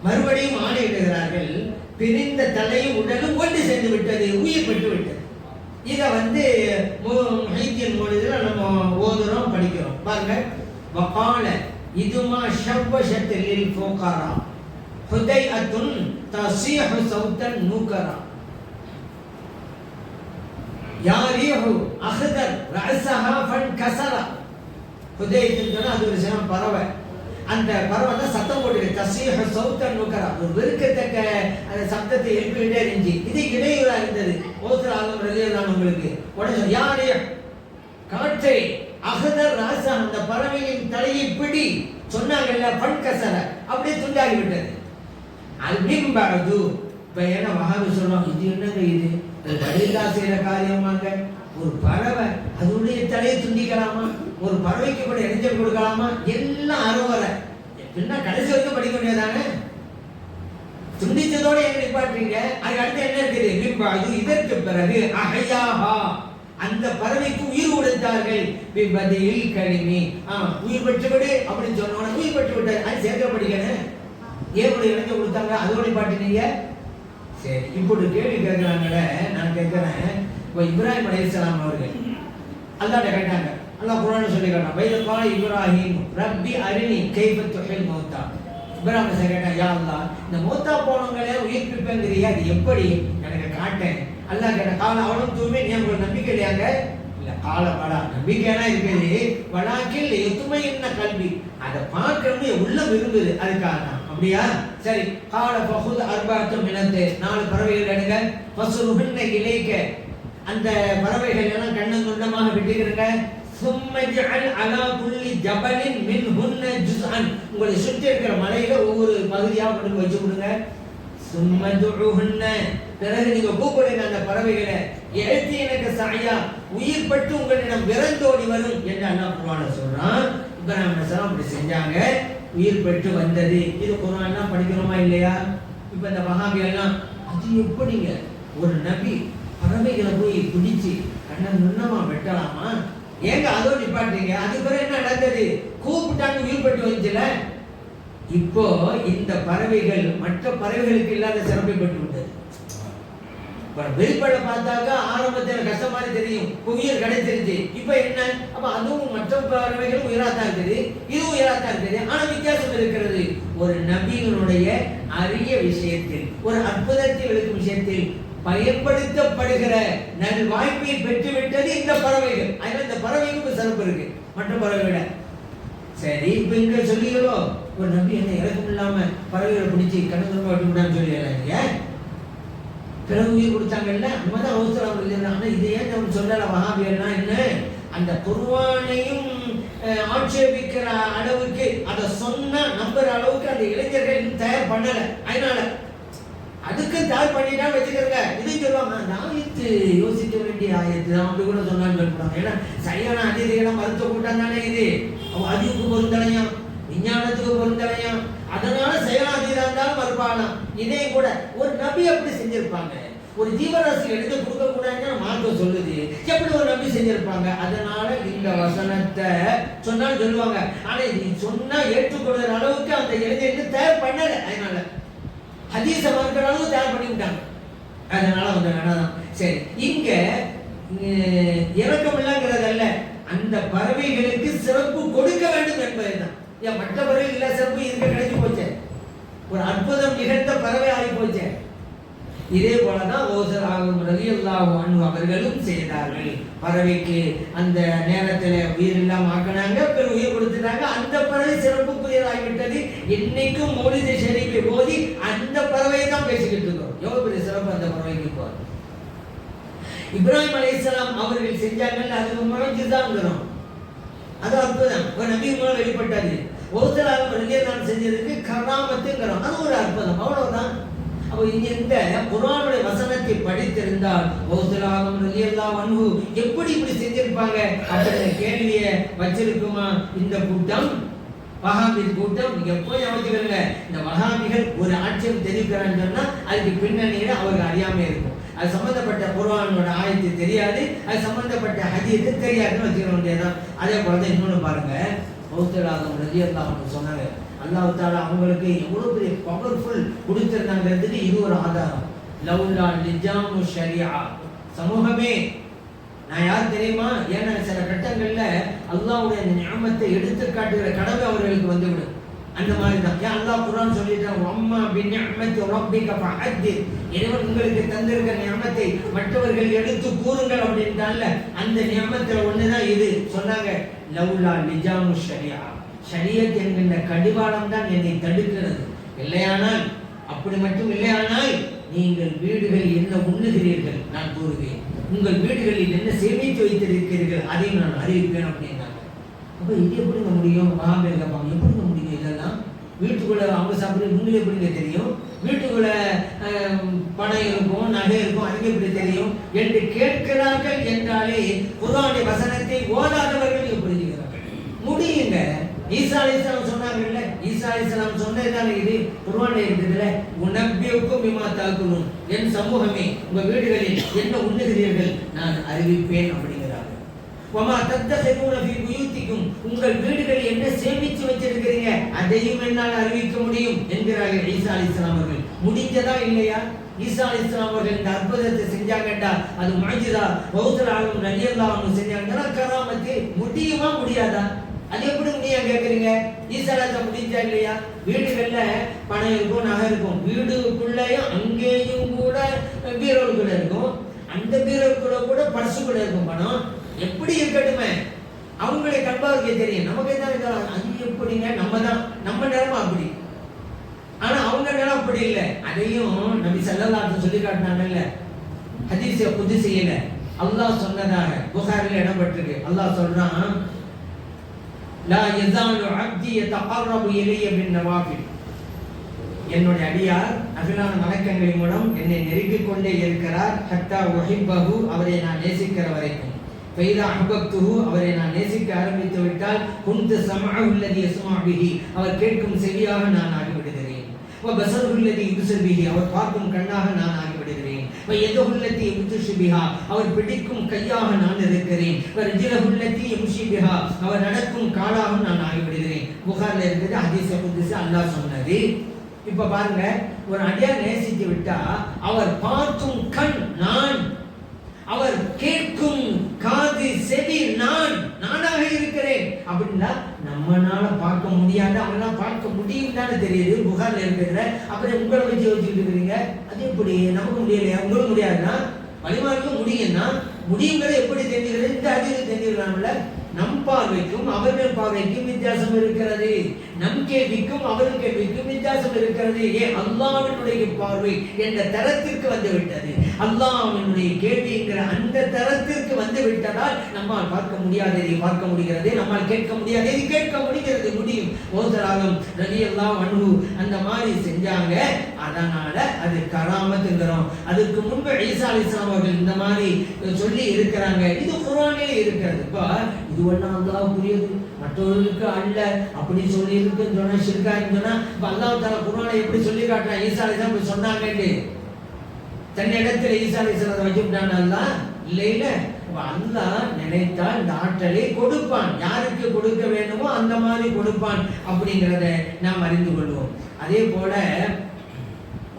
மறுபடியும் ஆணையிடுகிறார்கள். பிரிந்த தலையும் உடலும் ஒன்று சேர்ந்து விட்டது, உயிர் பெற்று விட்டது. இதை முஹைத்தின் மொழியில் நம்ம ஓதுறோம், படிக்கிறோம். பாருங்க, வகால இதுமா ஷவ்வஷத்தில் லில் ஃபுகரா ஹுதைஅத்துன் தஸீஹு சௌத்தன் நூகரா யாரிஹு அஹ்தர் ரஅஸஹா ஃபன்கஸரா. ஹுதைஅத்துன்னு சொன்னா அது ஒரு சின்ன பறவை. அந்த பறவை தான் சத்தம் போட்டு தஸீஹு சௌத்தன் நூகரா, ஒரு வெறுக்கத்தக்க அந்த சத்தத்தை எழுப்பிக்கிட்டே இருந்துச்சு. இது இடையூறா இருந்தது. ஓசர் ஆலம் ரலியல்லாஹு உங்களுக்கு உடனே யாரே காற்றை அஹ்தர் ரஅஸஹா, அந்த பறவையின் தலையை பிடி சொன்னாங்கல்ல, ஃபன்கஸர, அப்படியே துண்டாகி விட்டது. அல்மிம்பது பையன வஹாபி சொல்றாங்க, இது என்னங்க இது? வலில்லா செய்யற காரியமாங்க. ஒரு பறவை அதனுடைய தலையை துண்டிக்கலாமா? ஒரு பறவைக்கு கூட இறைச்சல் கொடுக்கலாமா? எல்லாம் அறுவரை. எப்படின்னா கடைசி வரைக்கும் படிக்க முடியாதானே? துண்டிச்சதோட என்ன நிப்பாட்டுறீங்க? அதுக்கு அடுத்து என்ன இருக்குது? மிம்பது, இதற்கு பிறகு அஹ்யாஹா, அந்த பறவைக்கு உயிர் கொடுத்தார்கள். பிபதில் கலிமி, உயிர் பெற்று விடு அப்படின்னு சொன்னோட உயிர் பெற்று விட்டார். அது சேர்க்க படிக்கணும். ஏன் இப்படி இறைச்சல் கொடுத்தாங்க? அதோட நிப்பாட்டினீங்க. சரி, இப்படி கேள்வி கேட்கிறாங்கல்ல. நான் கேட்கிறேன், இப்போ இப்ராஹிம் அலைஹிஸ்ஸலாம் அவர்கள் அல்லாஹ்ட்ட கேட்டாங்க. அல்லாஹ் குர்ஆன்ல சொல்லி காட்டான், வைத கால இப்ராஹிம் ரப்பி அரினி கைஃப துஹில் மௌத்தா. இப்ராஹிம் கேட்டான், யா அல்லாஹ், இந்த மௌத்தா போனவங்களே உயிர்ப்பிப்பேங்கிறியா, அது எப்படி எனக்கு காட்டேன். அல்லாஹ் கேட்டான், கால அவனும் தூய்மை, நீ உங்களுக்கு நம்பிக்கை இல்லையாங்க? இல்ல, கால படா நம்பிக்கையெல்லாம் இருக்குது. வலாக்கில் எத்துமை என்ன கல்வி, அதை பார்க்கணும்னு உள்ள விரும்புது, அதுக்காக தான். அப்படியா? சரி. கால ஃபஹுத் அர்பாத்தும் மினத்து, 4 பறவைகள் எடுங்க. ஃபஸ்ருஹுன்ன இலைக்க, அந்த பறவைகள் எல்லாம் கண்ணம் துண்டமாக விட்டுக்கிறங்க. சும்ம ஜஅல் அலா குல்லி ஜபலின் மின்ஹுன்ன ஜுஸ்அன், உங்களை சுற்றி இருக்கிற மலையில ஒவ்வொரு பகுதியாக கொண்டு வச்சு கொடுங்க. சும்ம துஉஹுன்ன, பிறகு நீங்க கூப்பிடுங்க அந்த பறவைகளை. எழுத்தி எனக்கு சாயா, உயிர் பட்டு உங்களிடம் விரந்தோடி வரும் என்று அல்லாஹ் குர்ஆன்ல சொல்றான். இப்ராஹிம் அலைஹிஸ்ஸலாம் அப்படி செஞ்சாங்க, உயிர் பெற்று வந்தது. இது குர்ஆன்லாம் படிக்கிறோமா இல்லையா? இப்ப இந்த வஹாபியெல்லாம் அது எப்படிங்க ஒரு நபி பறவைகளை போய் பிடிச்சு கண்ணன் நுண்ணமா வெட்டலாமா? ஏங்க அதோ நிப்பாட்டீங்க? அதுக்கு பிறகு என்ன நடந்தது? கூப்பிட்டாங்க, உயிர் பெற்று வந்துச்சுல. இப்போ இந்த பறவைகள் மற்ற பறவைகளுக்கு இல்லாத சிறப்பை பெற்று விட்டது. வெளிப்பட பார்த்தாக்கா ஆரம்பத்தில் கஷ்டம் மாதிரி தெரியும், உயிர் கிடைச்சிருச்சு. இப்ப என்ன? அப்ப அதுவும் மற்ற பறவைகளும் உயிராத்தான் இருக்குது, இதுவும் உயிராத்தான் இருக்குது. ஆனா வித்தியாசம் இருக்கிறது. ஒரு நபியினுடைய அரிய விஷயத்தில், ஒரு அற்புதத்தை விளக்கும் விஷயத்தில் பயன்படுத்தப்படுகிற நல் வாய்ப்பை பெற்றுவிட்டது இந்த பறவைகள். அதனால இந்த பறவைக்கு சிறப்பு இருக்கு மற்ற பறவைகளை. சரி, இப்ப இங்க சொல்லிக்கிறோம், ஒரு நபி என்ன இறக்கம் இல்லாம பறவைகளை பிடிச்சி கண்ணு விட்டுவிடான்னு சொல்லிடுறாங்க. பிறகு உயிர் கொடுத்தாங்கல்ல, நம்மதான் அவசரம் இல்லை. ஆனா இதை ஏன் நம்ம சொல்லல? வஹாபியன்னா என்ன, அந்த குர்ஆனையும் ஆட்சேபிக்கிற அளவுக்கு, அதை சொன்ன நம்புற அளவுக்கு அந்த இளைஞர்கள் தயார் பண்ணல. அதனால அதுக்கு தயார் பண்ணிட்டா வச்சுக்கிறங்க. இதையும் சொல்லுவாங்க, அந்த ஆயத்து யோசிக்க வேண்டிய ஆயத்து தான் அப்படி கூட சொன்னான்னு சொல்லுவாங்க. ஏன்னா சரியான அதிதிகளாம் மருத்துவ கூட்டம் தானே இது. அவன் அறிவுக்கு பொருந்தலையாம், விஞ்ஞானத்துக்கு பொருந்தலையாம், அதனால செயலாதீதா இருந்தாலும் மறுப்பாகலாம். இதே கூட ஒரு நபி அப்படி செஞ்சிருப்பாங்க, ஒரு ஜீவராசி எடுத்து கொடுக்க கூடாதுன்னு மார்க்கம் சொல்லுது. எப்படி ஒரு நபி செஞ்சிருப்பாங்க? அதனால இந்த வசனத்தை சொன்னாலும் சொல்லுவாங்க. ஆனா இது சொன்னா ஏற்றுக்கொள்கிற அளவுக்கு அந்த இளைஞருக்கு தயார் பண்ணல. அதனால ஹதீஸ மறுக்கிற அளவுக்கு தயார் பண்ணி விட்டாங்க. அதனால வந்து வேணாதான். சரி, இங்க இறக்கம் இல்லைங்கிறதல்ல, அந்த பறவைகளுக்கு சிறப்பு கொடுக்க வேண்டும் என்பதுதான். ஏன் மற்ற பறவை இல்ல சிறப்பு இருக்க கிடைச்சி போச்சு, ஒரு அற்புதம் நிகழ்ந்த பறவை ஆகி போச்சு. இதே போலதான் ரலியல்லாஹு அன்ஹு அவர்களும் செய்தார்கள். பறவைக்கு அந்த நேரத்தில் உயிர் இல்லாம ஆக்கினாங்க, பிறகு உயிர் கொடுத்துட்டாங்க. அந்த பறவை சிறப்புக்குரியதாகிவிட்டது. இன்னைக்கும் மௌலிது ஷரீஃபை ஓதி அந்த பறவையை தான் பேசிக்கிட்டு இருக்கோம். எவ்வளவு பெரிய சிறப்பு அந்த பறவைக்கு இப்போ. இப்ராஹிம் அலைஹிஸ்ஸலாம் அவர்கள் செஞ்சாங்கல்ல, அதுக்கு முஅஜிஸாங்கிறோம், அது அற்புதம், ஒரு நபி மூலம் வெளிப்பட்டது. ஒருத்தராக ரலியல்லாஹு செஞ்சதுக்கு கராமத்துங்கிறோம், அது ஒரு அற்புதம், அவ்வளவுதான். அப்போ இங்க இந்த குர்ஆனுடைய வசனத்தை படித்திருந்தால் எப்படி இப்படி செஞ்சிருப்பாங்க அப்படிங்கிற கேள்வியை வச்சிருக்குமா இந்த கூட்டம், வஹாபி கூட்டம்? நீங்க போய் அமைச்சுக்கோங்க, இந்த வஹாபிகள் ஒரு ஆட்சியம் தெரிவிக்கிறான்னு சொன்னா அதுக்கு பின்னணியில அவருக்கு அறியாம இருக்கும். அது சம்பந்தப்பட்ட குர்ஆனோட ஆயத்து தெரியாது, அது சம்பந்தப்பட்ட ஹதீஸ் தெரியாதுன்னு வச்சுக்க வேண்டியதுதான். அதே போலதான் இன்னொன்னு பாருங்க, ரலியல்லாஹு அன்ஹு சொன்னாங்க, அல்லாஹ் தஆலா அவங்களுக்கு எவ்வளவு பெரிய பவர்ஃபுல் கொடுத்திருந்தாங்கிறதுக்கு இது ஒரு ஆதாரம். லவுலா லிஜாமு ஷரியா, சமூகமே நான் யார் தெரியுமா? ஏன்னா சில கட்டங்கள்ல அல்லாஹ்வுடைய நியமத்தை எடுத்து காட்டுகிற கடமை அவர்களுக்கு வந்துவிடும். அந்த மாதிரி தான் ஏன் அல்லாஹ் குர்ஆன் சொல்லிட்டான், வம்மா பின்னிஅமத்தி ரப்பிக ஃபஹத்திர், இறைவன் உங்களுக்கு தந்திருக்கிற நியமத்தை மற்றவர்கள் எடுத்து கூறுங்கள் அப்படின்றான்ல, அந்த நியமத்துல ஒண்ணுதான் இது. சொன்னாங்க லவுலா லிஜாமு ஷரியா, ஷரியத் என்கின்ற கடிவாளம் தான் என்னை தடுக்கிறது. இல்லையானால், அப்படி மட்டும் இல்லையானால் நீங்கள் வீடுகளில் என்ன உண்ணுகிறீர்கள் நான் கூறுவேன், உங்கள் வீடுகளில் என்ன சேமித்து வைத்திருக்கிறீர்கள் அதையும் நான் அறிவிப்பேன் அப்படின்னாங்க. அப்ப இது எப்படிங்க முடியும்? வஹாபிகள் கேட்பாங்க, எப்படிங்க முடியும் இதெல்லாம்? வீட்டுக்குள்ள அவங்க சாப்பிடுறது உங்களுக்கு எப்படிங்க தெரியும்? வீட்டுக்குள்ள பணம் இருக்கும், நகை இருக்கும், அதுக்கு எப்படி தெரியும் என்று கேட்கிறார்கள் என்றாலே குர்ஆனுடைய வசனத்தை ஓதாதவர்கள் புரிஞ்சுக்கிறார்கள். முடியுங்க. ஈசா அலைஹிஸ்ஸலாம் சொன்னாங்கல்ல, ஈசா அலைஹிஸ்ஸலாம் சொன்னதுதானே இது குர்ஆன்ல இருக்குதுல, உனப்பியுக்கும் பிமா தாக்குலும், என் சமூகமே உங்க வீடுகளில் என்ன உண்ணுகிறீர்கள் நான் அறிவிப்பேன் அப்படிங்கிறாங்க. வமா தத்தஹிதுன ஃபீ புயூத்திக்கும், உங்கள் வீடுகளில் என்ன சேமிச்சு வச்சிருக்கிறீங்க அதையும் என்னால் அறிவிக்க முடியும் என்கிறார்கள் ஈசா அலைஹிஸ்ஸலாம் அவர்கள். முடிஞ்சதா இல்லையா? ஈசா அலைஹிஸ்ஸலாம் அவர்கள் இந்த அற்புதத்தை செஞ்சாங்கடா, அது முஅஜிஸா. ரலியல்லாஹு ரலியல்லாஹு செஞ்சாங்கன்னா கராமத்து முடியுமா முடியாதா? அது எப்படி நீங்க கேக்குறீங்க? ஈசா அலைஹிஸ்ஸலாம் முடிஞ்சா இல்லையா? வீடுகள்ல பணம் இருக்கும், நகை இருக்கும், வீடுக்குள்ளேயும் அங்கேயும் கூட பீரோக்குள்ள இருக்கும், அந்த பீரோக்குள்ள கூட பர்சுக்குள்ள இருக்கும் பணம். எப்படி இருக்கட்டுமே, அவங்களுடைய கண்பார்வைக்கு தெரியும். நமக்கு தான் அது எப்படிங்க, நம்ம தான் நம்ம நிலைமை அப்படி. ஆனா அவங்க நிலைமை அப்படி இல்லை. அதையும் நபி ஸல்லல்லாஹு அலைஹி வஸல்லம் சொல்லி காட்டினாங்கல்ல, ஹதீஸை குத்ஸியில அல்லாஹ் சொன்னதாக புகாரில இடம்பெற்றிருக்கு. அல்லாஹ் சொல்றான், லா யஸாலு அப்தி யதகர்ரபு இலைய பின் நவாஃபில், என்னுடைய அடியார் நஃபிலான வணக்கங்களின் மூலம் என்னை நெருங்கிக் கொண்டே இருக்கிறார். ஹத்தா உஹிப்பஹு, அவரை நான் நேசிக்கிற வரைக்கும். ஃபைதா அஹ்பப்துஹு, அவரை நான் நேசிக்க ஆரம்பித்து விட்டால் குன்து ஸமஅஹு அல்லதி யஸ்மஅு பிஹி, அவர் கேட்கும் செவியாக நான் ஆகிவிடுகிறேன். வ பஸருஹு அல்லதி யுப்ஸிரு பிஹி, அவர் பார்க்கும் கண்ணாக நான் ஆகிவிடுகிறேன். வ யதுஹு அல்லதி யம்ஷி பிஹா, அவர் பிடிக்கும் கையாக நான் இருக்கிறேன். வ ரிஜ்லுஹு அல்லதி யம்ஷி பிஹா, அவர் நடக்கும் காலாக நான் ஆகிவிடுகிறேன். புகார்ல இருக்குது, ஹதீஸ் குத்ஸி அல்லாஹ் சொன்னது. இப்ப பாருங்க, ஒரு அடியார் நேசித்து விட்டா அவர் பார்க்கும் கண் நான், அவர் கேட்கும் காது செவி நானாக இருக்கிறேன் அப்படின்னா நம்மனால பார்க்க முடியாது, அவனால பார்க்க முடியும் தானே தெரியுது புகார்ல இருக்கிற. அப்புறம் உங்களை வச்சு யோசிச்சுட்டு இருக்கிறீங்க, அது எப்படி நமக்கு முடியலையா? உங்களுக்கு முடியாதுன்னா வழிமாறுக்கும் முடியும்னா முடியுங்கிறது எப்படி தெரிஞ்சுக்கிறது? இந்த அறிவு தெரிஞ்சுக்கலாம்ல. நம் பார்வைக்கும் அவர்கள் பார்வைக்கும் வித்தியாசம் இருக்கிறது, நம் கேள்விக்கும் அவர்கள் கேள்விக்கும் வித்தியாசம் இருக்கிறது. ஏன் அல்லாஹ்வினுடைய பார்வை என்ற தரத்திற்கு வந்து விட்டது. அல்லாஹ்வினுடைய கேள்விங்கிற அந்த தரத்திற்கு வந்து விட்டதால் நம்மால் பார்க்க முடியாததை பார்க்க முடிகிறது, நம்மால் கேட்க முடியாததை கேட்க முடிகிறது முடியும். ஓசராகம் ரலியல்லாஹு அன்ஹு அந்த மாதிரி செஞ்சாங்க. அதனால அது கராமத்துங்கிறோம். அதுக்கு முன்பு ஈசா அலைஹிஸ்ஸலாம் அவர்கள் இந்த மாதிரி சொல்லி இருக்கிறாங்க. இது குர்ஆனிலே இருக்கிறது. இப்போ இது ஒண்ணு அல்லாஹ் புரியுது, மற்றவர்களுக்கு அல்ல அப்படி சொல்லி இருக்குன்னு சொன்னா ஷிர்கான்னு சொன்னா இப்போ அல்லாஹ் தஆலா குர்ஆனை எப்படி சொல்லி காட்டுறான்? ஈசா அலைஹிஸ்ஸலாம் இப்படி சொன்னாங்கன்னு தன்னிடத்தில் ஈசா அலைஹிஸ்ஸலாத்தை வச்சுட்டான் அல்லாஹ் இல்லையில. அல்லாஹ் நினைத்தால் இந்த ஆற்றலை கொடுப்பான், யாருக்கு கொடுக்க வேண்டுமோ அந்த மாதிரி கொடுப்பான் அப்படிங்கிறத நாம் அறிந்து கொள்வோம். அதே போல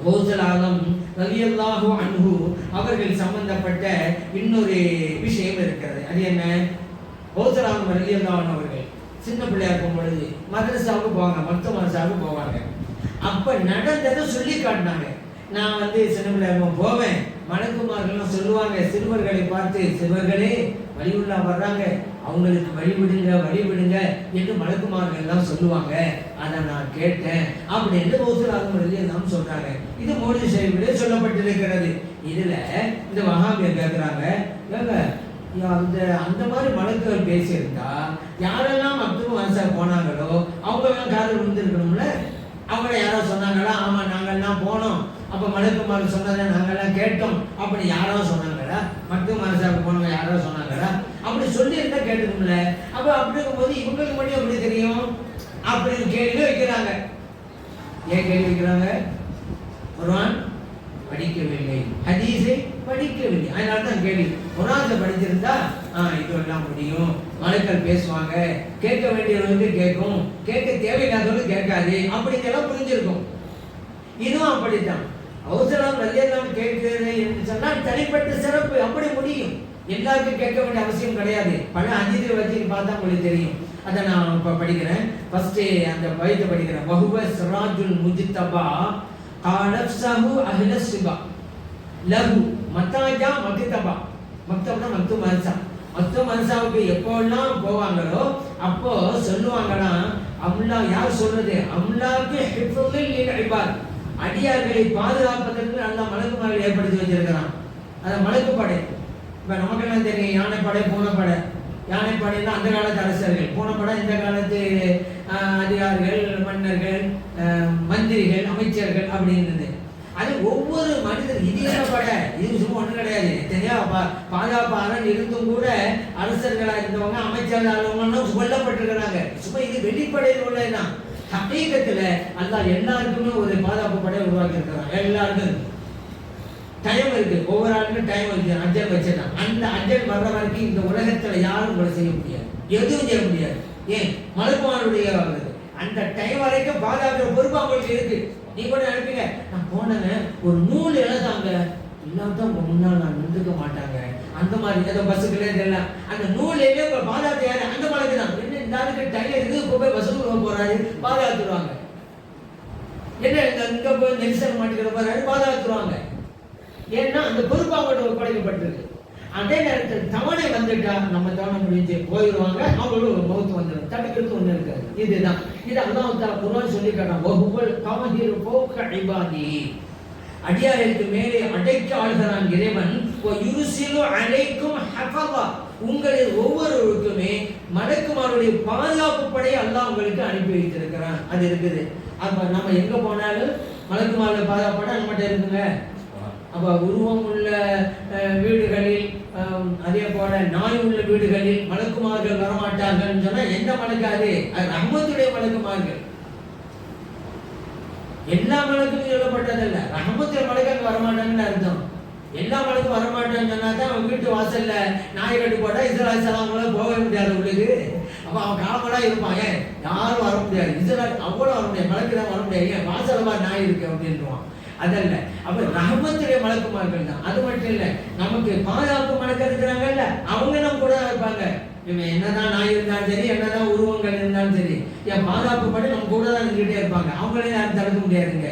கௌசுல் ஆலம் ரலியல்லாஹு அன்ஹு அவர்கள் சம்பந்தப்பட்ட இன்னொரு விஷயம் இருக்கிறது. அது என்ன? கௌசுல் ஆலம் ரலியல்லாஹு அன்ஹு அவர்கள் சின்ன பிள்ளையா இருக்கும் பொழுது மதரசாவுக்கு போவாங்க, மருத்துவ மதரசாவுக்கு போவாங்க. அப்ப நடந்ததை சொல்லி காட்டினாங்க. நான் சின்ன பிள்ளையா போவேன், மலக்குமார்கள் சொல்லுவாங்க சிறுவர்களை பார்த்து, சிறுவர்களே வழியுள்ளா வர்றாங்க, அவங்களுக்கு வழிவிடுங்க வழிவிடுங்க என்று மலக்குமார்கள் எல்லாம் சொல்லுவாங்க. அதை நான் கேட்டேன் அப்படின்னு கௌசுல் ஆலம் ரலியல்லாஹு சொல்றாங்க. இது மௌலித் ஷரீஃபிலே சொல்லப்பட்டிருக்கிறது. இதுல இந்த வஹாபியர் கேட்கிறாங்க, அந்த மாதிரி மலக்குகள் பேசியிருந்தா யாரெல்லாம் மக்தூம் மதரசா போனாங்களோ அவங்க எல்லாம் காதல் விழுந்திருக்கணும்ல. அவங்கள யாரோ சொன்னாங்களா? ஆமா நாங்கள்லாம் போனோம், அப்ப மலக்குமார்கள் சொன்னதை நாங்கெல்லாம் கேட்டோம் அப்படி யாரோ சொன்னாங்களா? மக்தூம் மதரசாவுக்கு போனவங்க யாரோ சொன்னாங்களா? அப்படி சொல்லி இருந்தா கேட்டுக்கணும்ல. அப்ப அப்படி இருக்கும்போது இவங்களுக்கு மட்டும் எப்படி தெரியும் அப்படின்னு கேள்வி வைக்கிறாங்க. ஏன் கேள்வி வைக்கிறாங்க? குர்ஆன் படிக்கவில்லை, ஹதீஸை படிக்கவில்லை, அதனால தான் கேள்வி. குர்ஆனை படிச்சிருந்தா இதெல்லாம் முடியும், மலக்கள் பேசுவாங்க, கேட்க வேண்டியவங்களுக்கு கேட்கும், கேட்க தேவையில்லாதவங்களுக்கு கேட்காது அப்படிங்கெல்லாம் புரிஞ்சிருக்கும். இதுவும் அப்படித்தான். அவசரம் ரலியல்லாஹு கேட்கிறது என்று சொன்னால் தனிப்பட்ட சிறப்பு, அப்படி முடியும். எல்லாருக்கும் கேட்க வேண்டிய அவசியம் கிடையாது. பல ஹதீஸை வச்சு பார்த்தா உங்களுக்கு தெரியும். அதை நான் இப்போ படிக்கிறேன். ஃபர்ஸ்ட் அந்த வயதை படிக்கிறேன். வஹுவ சிராஜுல் முஜ்தபா காலப்ஸஹு அஹ்லஸ் சிபா லஹு மத்தாஜா மக்தபா. மக்தப்னா மக்தூம் மதரசா. மக்தூம் மதரசாவுக்கு எப்போல்லாம் போவாங்களோ அப்போ சொல்லுவாங்கன்னா, அம்லா யார் சொல்றது? அம்லாக்கு ஹிஃபுல் லில் இபாத், அடியார்களை பாதுகாப்பதற்கு அல்லாஹ் மலக்குமார்களை ஏற்படுத்தி வச்சிருக்கிறான். அது மலக்குப்படை. இப்போ நமக்கெல்லாம் தெரியும் யானைப்படை பூனைப்படை. யானைப்படைன்னா அந்த காலத்து அரசர்கள், பூனைப்படை இந்த காலத்து அதிகாரிகள், மன்னர்கள், மந்திரிகள், அமைச்சர்கள் அப்படின்றது. அது ஒவ்வொரு மனிதர் இது என்ன படை, இது சும்மா ஒன்றும் கிடையாது. எத்தனையோ பாதுகாப்பாளர் இருந்தும் கூட அரசர்களாக இருந்தவங்க, அமைச்சர்கள் கொல்லப்பட்டிருக்கிறாங்க. சும்மா இது வெளிப்படையில் உள்ளதுதான். ஹகீகத்துல அல்லாஹ் எல்லாருக்குமே ஒரு பாதுகாப்பு படையை உருவாக்கி இருக்கிறான். எல்லாருக்கும் டைம் இருக்கு, ஒவ்வொரு ஆளுக்கும் டைம் இருக்கு, அஞ்சல் வச்சிருக்கான். அந்த அஞ்சல் வர்ற வரைக்கும் இந்த உலகத்துல யாரும் உங்களை செய்ய முடியாது, எதுவும் செய்ய முடியாது. ஏன்? மலக்குமாருடைய அந்த டைம் வரைக்கும் பாதுகாக்கிற பொறுப்பு அவங்களுக்கு இருக்கு. நீ கூட நினைப்பீங்க, நான் போனேங்க ஒரு நூல் எழுதாங்க, இல்லாதான் முன்னால் நான் நின்றுக்க மாட்டாங்க, அந்த மாதிரி ஏதோ பஸ்ஸுக்குள்ளே தெரியல, அந்த நூலையே பாதுகாத்து யாரு? அந்த மாதிரி தான். என்ன இந்த ஆளுக்கு டைம் இருக்குது, போய் பஸ்ஸுக்கு போறாரு, பாதுகாத்துருவாங்க. என்ன இங்க போய் நெரிசல் மாட்டிக்கிற போறாரு, பாதுகாத்துருவாங்க. ஏன்னா அந்த பொறுப்பு அவங்கள்ட்ட ஒப்படைக்கப்பட்டிருக்கு. அதே நேரத்தில் தவணை வந்துட்டா நம்ம தவணை முடிஞ்சு போயிடுவாங்க, அவங்களும் ஒரு மௌத்து வந்துடும், தடுக்கிறது ஒண்ணு இருக்காது. இதுதான் இது அல்லாஹ் தஆலா குர்ஆன் சொல்லி காட்டுறான். வஹுவல் காஹிரு ஃபௌக இபாதி, அடியாருக்கு மேலே அடைக்க ஆள்கிறான் இறைவன். வ யுர்சிலு அலைக்கும் ஹஃபஸா, உங்களில் ஒவ்வொருவருக்குமே மலக்குமாருடைய பாதுகாப்பு படையை அல்லாஹ் உங்களுக்கு அனுப்பி வைத்திருக்கிறான். அது இருக்குது. அப்ப நம்ம எங்க போனாலும் மலக்குமாருடைய பாதுகாப்பு படை நம்மகிட்ட இருக்குங்க. அப்ப உருவம் உள்ள வீடுகளில், அதே போல நாய் உள்ள வீடுகளில் மலக்குமார்கள் வரமாட்டார்கள் சொன்னா எந்த மலக்கு? அது ரஹ்மத்துடைய மலக்குமார்கள். எல்லா மலக்கும் சொல்லப்பட்டதல்ல, ரஹ்மத்துடைய மலக்கு அங்க வரமாட்டாங்கன்னு அர்த்தம். எல்லா மலக்கும் வரமாட்டான்னு சொன்னா தான் அவன் வீட்டு வாசல்ல நாய் கட்டு போட்டா இஸ்ராயல் சலாம்லாம் போகவே முடியாது உள்ளுக்கு. அப்ப அவன் காலமெல்லாம் இருப்பான், ஏன் யாரும் வர முடியாது, இஸ்ராயல் அவ்வளவு வர முடியாது, மலக்கு தான் வர முடியாது, ஏன் வாசலமா நாய் இருக்கு அப்படின்றான். அதல்ல, அப்ப ரஹ்மத்துடைய மலக்குமார்கள் தான். அது மட்டும் இல்ல, நமக்கு பாதுகாப்பு மலக்கு இருக்கிறாங்கல்ல, அவங்க நம்ம கூட இருப்பாங்க. இவன் என்னதான் நாய் இருந்தாலும் சரி, என்னதான் உருவங்கள் இருந்தாலும் சரி, என் பாதுகாப்பு படி நம்ம கூட தான் இருந்துகிட்டே இருப்பாங்க. அவங்களே யாரும் தடுக்க முடியாதுங்க.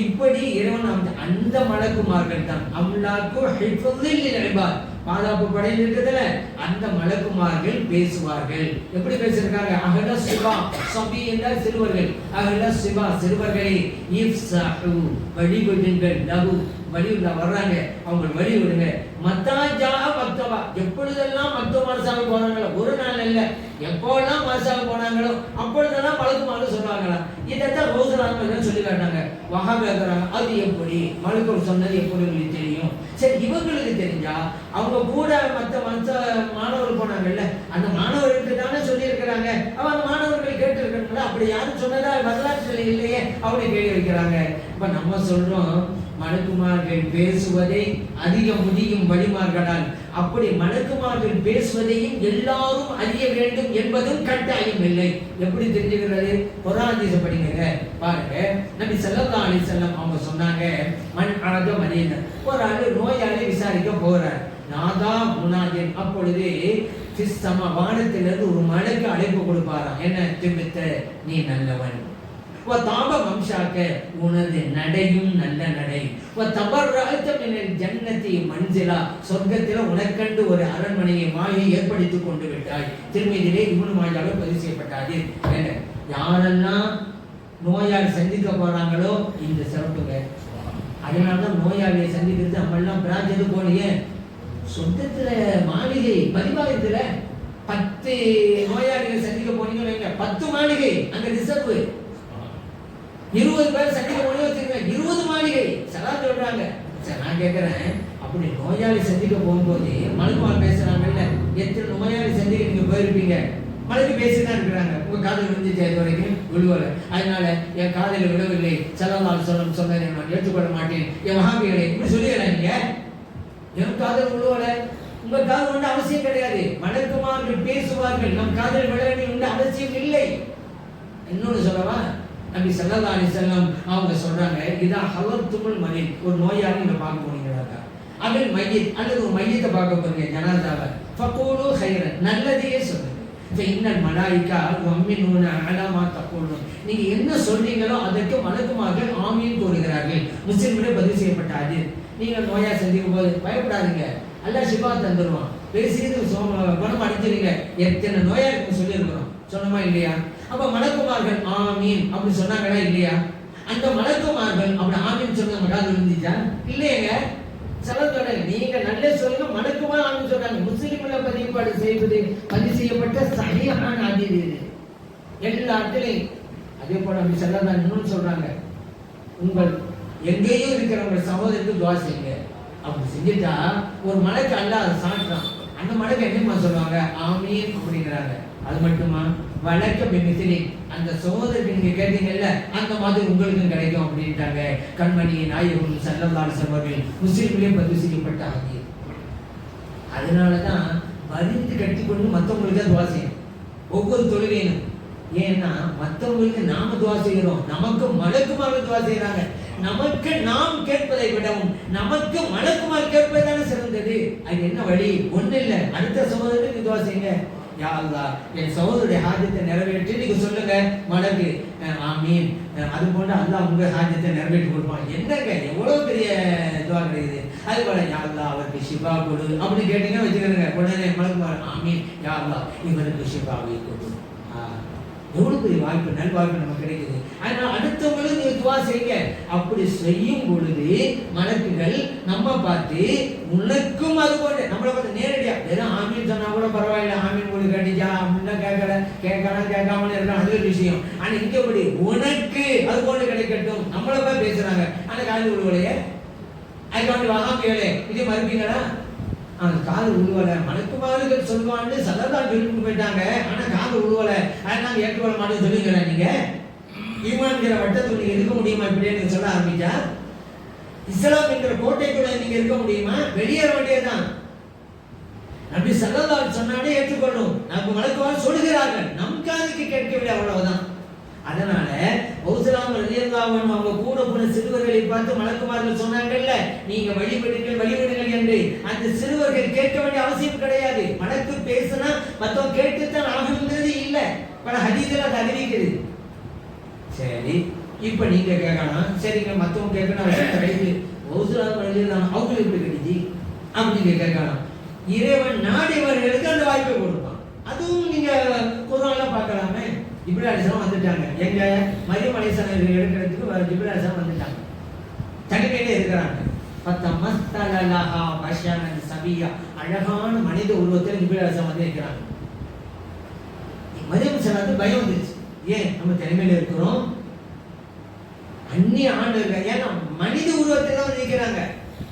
இப்படி இறைவன் அந்த மலக்குமார்கள் தான் அம்லாக்கு ஹிஃபுல் லில் இபாத், பாதுகாப்பு படையில் இருக்குதுல, அந்த மலக்குமார்கள் பேசுவார்கள். எப்படி பேசிருக்காங்க? அகல சிவா சபி என்றால் சிறுவர்கள், அகல சிவா சிறுவர்களே, இஃப்ஸஹு வழிவிடுங்கள், லஹு வழிவிட வர்றாங்க அவங்க வழி விடுங்க. மத்தாஜா மத்தவா எப்பொழுதெல்லாம் மத்த மனசாக போனாங்களோ, ஒரு நாள் இல்ல எப்போல்லாம் மனசாக போனாங்களோ அப்பொழுதெல்லாம் மலக்குமார்கள் சொல்றாங்களா. இதைத்தான் ரோசராங்க சொல்லி காட்டாங்க. வஹாபேக்கிறாங்க, அது எப்படி மலக்குமார் சொன்னது எப்படி உங்களுக்கு தெரியும்? சரி, இவங்களுக்கு தெரிஞ்சா அவங்க கூட மற்ற மாணவர்கள் போனாங்கல்ல, அந்த மாணவர்களுக்கு தானே சொல்லி இருக்கிறாங்க. அவங்க மாணவர்கள் கேட்டு இருக்காங்களா, அப்படி யாரும் சொன்னதா வரலாற்று இல்லையே அப்படி கேள்வி வைக்கிறாங்க. இப்ப நம்ம சொல்றோம் மலக்குமார்கள் பேசுவதை அதிக முடியும் வழிமார்களால், அப்படி மலக்குமார்கள் பேசுவதையும் எல்லாரும் அறிய வேண்டும் என்பதும் கட்டாயம் இல்லை. எப்படி தெரிஞ்சுக்கிறது? குர்ஆன் ஹதீஸ் படிங்க பாருங்க. நபி ஸல்லல்லாஹு அலைஹி வஸல்லம் அவங்க சொன்னாங்க, மன் ஆத மரீத, ஒரு ஆளு நோயாளி விசாரிக்க போறார். நாதா முனாஜின், அப்பொழுது சிஸ்தமா வானத்திலிருந்து ஒரு மலைக்கு அழைப்பு கொடுப்பாராம். என்ன? திமித்த நீ நல்லவன், தாப வம்சாக்க உனது நடையும் நல்ல நடை, ஜன்னதி மன்சிலா சொர்க்கத்தில் உனக்கண்டு ஒரு அரண்மனையை மாயை ஏற்படுத்திக் கொண்டு விட்டாய். திருமதியிலே இப்னு மாஜாவில் பதிவு செய்யப்பட்டாது. யாரெல்லாம் நோயாளி சந்திக்க போறாங்களோ இந்த சிறப்புங்க. அதனாலதான் நோயாளியை சந்திக்கிறது நம்ம எல்லாம் பிராஜெது போனியே சொந்தத்துல மாளிகை பதிவாகத்துல 10 நோயாளிகள் சந்திக்க போனீங்க, 10 மாளிகை அங்க ரிசர்வ், 20 பேர் சந்திக்க போனீங்க வச்சுக்கோங்க, 20 மாளிகை சலாம் சொல்றாங்க. சரி, நான் கேட்கிறேன், அப்படி நோயாளி சந்திக்க போகும்போது மலக்குமார் பேசுறாங்கல்ல, எத்தனை நோயாளி சந்திக்க நீங்க போயிருப்பீங்க? மலைக்கு பேசிதான் இருக்கிறாங்க. உங்க காதல் விழுந்துச்சு, இது வரைக்கும் விழுவல, அதனால என் காதல விழவில்லை, ஸல்லல்லாஹு அலைஹி சொன்னதை நான் ஏற்றுக்கொள்ள மாட்டேன், என் வஹாபிகளே இப்படி சொல்லிடுறேன். நீங்க என் காதல் விழுவல, உங்க காதல் ஒன்று அவசியம் கிடையாது. மலக்குமார்கள் பேசுவார்கள், நம் காதல் விழ வேண்டிய அவசியம் இல்லை. இன்னொன்னு சொல்லவா? நபி ஸல்லல்லாஹு அலைஹி வஸல்லம் அவங்க சொல்றாங்க, இதா ஹலத்துல் மரீத், ஒரு நோயாளி நீங்க பார்க்க போனீங்களாக்கா, அதில் மையத் அல்லது ஒரு மையத்தை பார்க்க போறீங்க ஜனாசாவை, ஃபகூலு கைரன், நல்லதையே சொல்லுங்க. இன்னல் மலாயிகா யுமினூன அலா மா தகூலுன், நீங்க என்ன சொல்றீங்களோ அதற்கு மலக்குமார்கள் ஆமீன் கூறுகிறார்கள். முஸ்லிமிலே பதிவு செய்யப்பட்ட ஹதீஸ். நீங்க நோயா சந்திக்கும் போது பயப்படாதீங்க, அல்லாஹ் ஷிஃபா தந்துருவான், பேசியது குணம் அடைஞ்சிருங்க. எத்தனை நோயாளிக்கு சொல்லியிருக்கிறோம், சொன்னமா இல்லையா? அப்ப மலக்குமார்கள் ஆமீன் அப்படி சொன்னாங்களா இல்லையா? அந்த மலக்குமார்கள் அப்படி ஆமீன் சொன்ன மகாது இருந்துச்சா இல்லையங்க? சலத்தோட நீங்க நல்ல சொல்லுங்க, மலக்குமார் ஆமீன் சொன்னாங்க. முஸ்லிம்ல பதிவு செய்யப்பட்ட சஹீஹான ஹதீஸ் இது எல்லா இடத்துலையும். அதே போல நபி ஸல்லல்லாஹு அலைஹி வஸல்லம் சொல்றாங்க, உங்கள் எங்கேயும் இருக்கிறவங்க சகோதரருக்கு துஆ செய்யுங்க. அப்படி செஞ்சுட்டா ஒரு மலைக்கு அல்லாஹ் சாட்டுறான். அந்த மலைக்கு என்னமா சொல்லுவாங்க? ஆமீன் அப்படிங்கிறாங்க. அது மட்டுமா? வழக்க மிமிசிலி, அந்த சகோதரருக்கு நீங்க கேட்டீங்கல்ல அந்த மாதிரி உங்களுக்கும் கிடைக்கும் அப்படின்ட்டாங்க. கண்மணி நாயகம் ஸல்லல்லாஹு அலைஹி வஸல்லம் முஸ்லிம்களே பதிவு செய்யப்பட்ட ஹதீஸ். அதனாலதான் வரிந்து கட்டி கொண்டு மற்றவங்களுக்கு துவா செய்யணும் ஒவ்வொரு தொழுகையிலும். ஏன்னா மற்றவங்களுக்கு நாம துவா செய்கிறோம், நமக்கு மலக்குமார்கள் துவா செய்யறாங்க. நமக்கு நாம் கேட்பதை விடவும் நமக்கு மலக்குமார் கேட்பதுதானே சிறந்தது. அது என்ன வழி? ஒண்ணு இல்ல, அடுத்த சகோதரருக்கு துவா செய்யுங்க. யா அல்லாஹ், என் சகோதரருடைய ஹாஜத்தை நிறைவேற்றி நீங்க சொல்லுங்க மலக்கு ஆமீன், அது போல அல்லாஹ் உங்க ஹாஜத்தை நிறைவேற்றி கொடுப்பான். என்னங்க எவ்வளவு பெரிய துவா கிடைக்குது. அது போல யா அல்லாஹ் அவருக்கு ஷிஃபா கொடு அப்படி கேட்டீங்கன்னா வச்சுக்கிறேங்க, உடனே மலக்குமார் ஆமீன், யா அல்லாஹ் இவருக்கு ஷிஃபாவை கொடு. எவ்வளவு பெரிய வாய்ப்பு, நல்வாய்ப்பு நமக்கு கிடைக்குது. அதனால அடுத்தவங்களுக்கு நீங்க துவா செய்யுங்க. அப்படி செய்யும் பொழுது மலக்குகள் நம்ம பார்த்து உனக்கும் அது போல நம்மளை பார்த்து நேரடியா வெறும் ஆமீன் சொன்னா கூட பரவாயில்ல, ஆமீன் போடு கட்டிச்சா அப்படின்னா கேட்காம இருக்கலாம், அது ஒரு விஷயம். ஆனா இங்க எப்படி உனக்கு அது போல கிடைக்கட்டும் நம்மளை போய் பேசுறாங்க. ஆனா காது விடுவலையே அதுக்காண்டி வகாமிகளே இதே மறுப்பீங்களா? காது உழுவலை, மலக்குமார்கள் சொல்லுவான்னு சல்லல்லாஹு விரும்பி போயிட்டாங்க. ஆனா காது உழுவலை, அதனால ஏற்றுக்கொள்ள மாட்டேன்னு சொல்லுங்களேன். நீங்க ஈமான்கிற வட்டத்தில் நீங்க இருக்க முடியுமா? இப்படியே நீங்க சொல்ல ஆரம்பிச்சா இஸ்லாம் என்கிற கோட்டைக்குள்ள நீங்க இருக்க முடியுமா? வெளியேற வேண்டியதுதான். நபி ஸல்லல்லாஹு சொன்னாலே ஏற்றுக்கொள்ளும். நமக்கு மலக்குமார் சொல்லுகிறார்கள், நம் காதுக்கு கேட்கவில்லை, அவ்வளவுதான். அதனால கௌசலாம் ரலியல்லாஹு அன்ஹு அவங்க கூட போன சிறுவர்களை பார்த்து மலக்குமார்கள் சொன்னாங்கல்ல, நீங்க வழிவிடுங்கள் என்று. அந்த சிறுவர்கள் கேட்க வேண்டிய அவசியம் கிடையாது. மலக்கு பேசினா மத்தவங்க கேட்டுத்தான் ஆகணுங்கிறது இல்ல. பல ஹதீஸ்ல அது அறிவிக்குது. சரி, இப்ப நீங்க கேட்கலாம், சரிங்க மத்தவங்க கேட்கணும் ரைட்டு, கௌசலாம் ரலியல்லாஹு அவங்களுக்கு எப்படி கிடைச்சி அப்படி நீங்க கேட்கலாம். இறைவன் நாடியவர்களுக்கு அந்த வாய்ப்பை கொடுப்பான். அதுவும் நீங்க குர்ஆன்ல பார்க்கலாமே. ஜிப்ரீல் அலைஹிஸ்ஸலாம் வந்துட்டாங்க. எங்க மரியம் அலைஹிஸ்ஸலாம் எடுக்கிறதுக்கு ஜிப்ரீல் அலைஹிஸ்ஸலாம் வந்துட்டாங்க. தனிமையில இருக்கிறாங்க. ஃபத்தமஸ்தலஹா பஷரன் சபியா, அழகான மனித உருவத்தில் ஜிப்ரீல் அலைஹிஸ்ஸலாம் வந்து இருக்கிறாங்க. மரியம் அலைஹிஸ்ஸலாத்துக்கு பயம் வந்துச்சு. ஏன் நம்ம தனிமையில இருக்கிறோம், அந்நிய ஆண்டுகள், ஏன்னா மனித உருவத்தில் தான் நிற்கிறாங்க,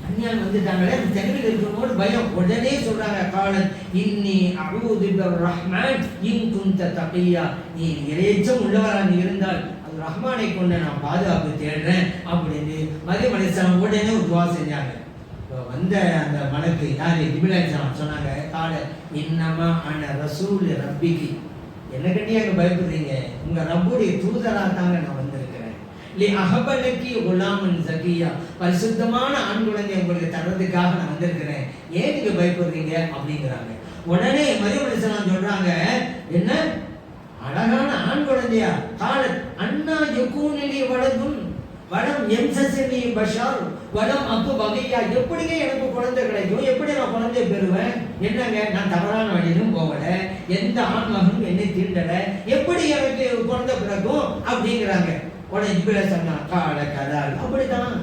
அந்நியான் வந்துட்டாங்களே, அந்த தனிமையில் இருக்கிறவங்களோட பயம். உடனே சொல்றாங்க, காலன் இன்னி அஊது பிர்ரஹ்மான் இன் குன்த தகியா, நீ இறையச்சம் உள்ளவரா நீ இருந்தால் அது ரஹ்மானை கொண்டு நான் பாதுகாப்பு தேடுறேன் அப்படின்னு மரியம் அலைஹிஸ்ஸலாம் உடனே ஒரு துவா செஞ்சாங்க. வந்த அந்த மலக்கு யாரு? ஜிப்ரீல் அலைஹிஸ்ஸலாம் சொன்னாங்க, கால இன்னமா அன ரசூல் ரப்பிகி, என்ன கட்டி அங்க பயப்படுறீங்க, உங்க ரப்புடைய தூதரா தாங்க நான் வந்திருக்கிறேன். லி அஹபலகி குலாமன் ஜகியா, பரிசுத்தமான ஆண் குழந்தை உங்களுக்கு தரதுக்காக நான் வந்திருக்கிறேன், ஏன் நீங்க பயப்படுறீங்க அப்படிங்கிறாங்க. உடனே மரியம் அலைஹிஸ்ஸலாம் சொல்றாங்க, என்ன அழகான ஆண் குழந்தையா? காலத் அன்னா யகூனலி வலதுன் வலம் எம்சஸனி பஷர் வலம் அப்பு பகையா, எப்படிங்க எனக்கு குழந்தை கிடைக்கும், எப்படி நான் குழந்தை பெறுவேன்? என்னங்க, நான் தவறான வழியிலும் போகல, எந்த ஆண்மகனும் என்னை தீண்டல, எப்படி எனக்கு குழந்தை பிறக்கும் அப்படிங்கிறாங்க. உடனே ஜிப்ரீல் சொன்னான், கால கதால், அப்படிதான்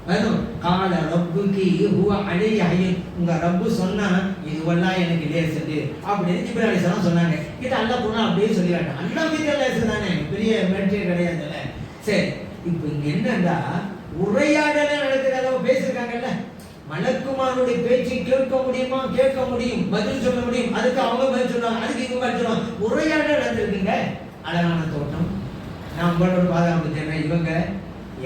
வரும். கால ரப்புகி ஹுவ அலைய ஹய்யன், உங்க ரப்பு சொன்னா இதுவெல்லாம் எனக்கு லேசது அப்படின்னு ஜிப்ரீல் அலைஹிஸ்ஸலாம் சொன்னாங்க. இது அல்லாஹ் குர்ஆன் அப்படியே சொல்லிட்டான். அல்லாஹ் கிட்ட லேசு தானே, பெரிய மேட்டரே கிடையாதுல்ல. சரி, இப்போ இங்க என்னன்னா உரையாடல நடக்கிற அளவு பேசிருக்காங்கல்ல, மலக்குமாருடைய பேச்சை கேட்க முடியுமா? கேட்க முடியும், பதில் சொல்ல முடியும். அதுக்கு அவங்க பதில் சொல்றாங்க, அதுக்கு இவங்க பதில் சொல்றாங்க. உரையாடல் நடந்திருக்குங்க. அழகான தோட்டம், நான் உங்களோட பாதுகாப்பு தேடுறேன், இவங்க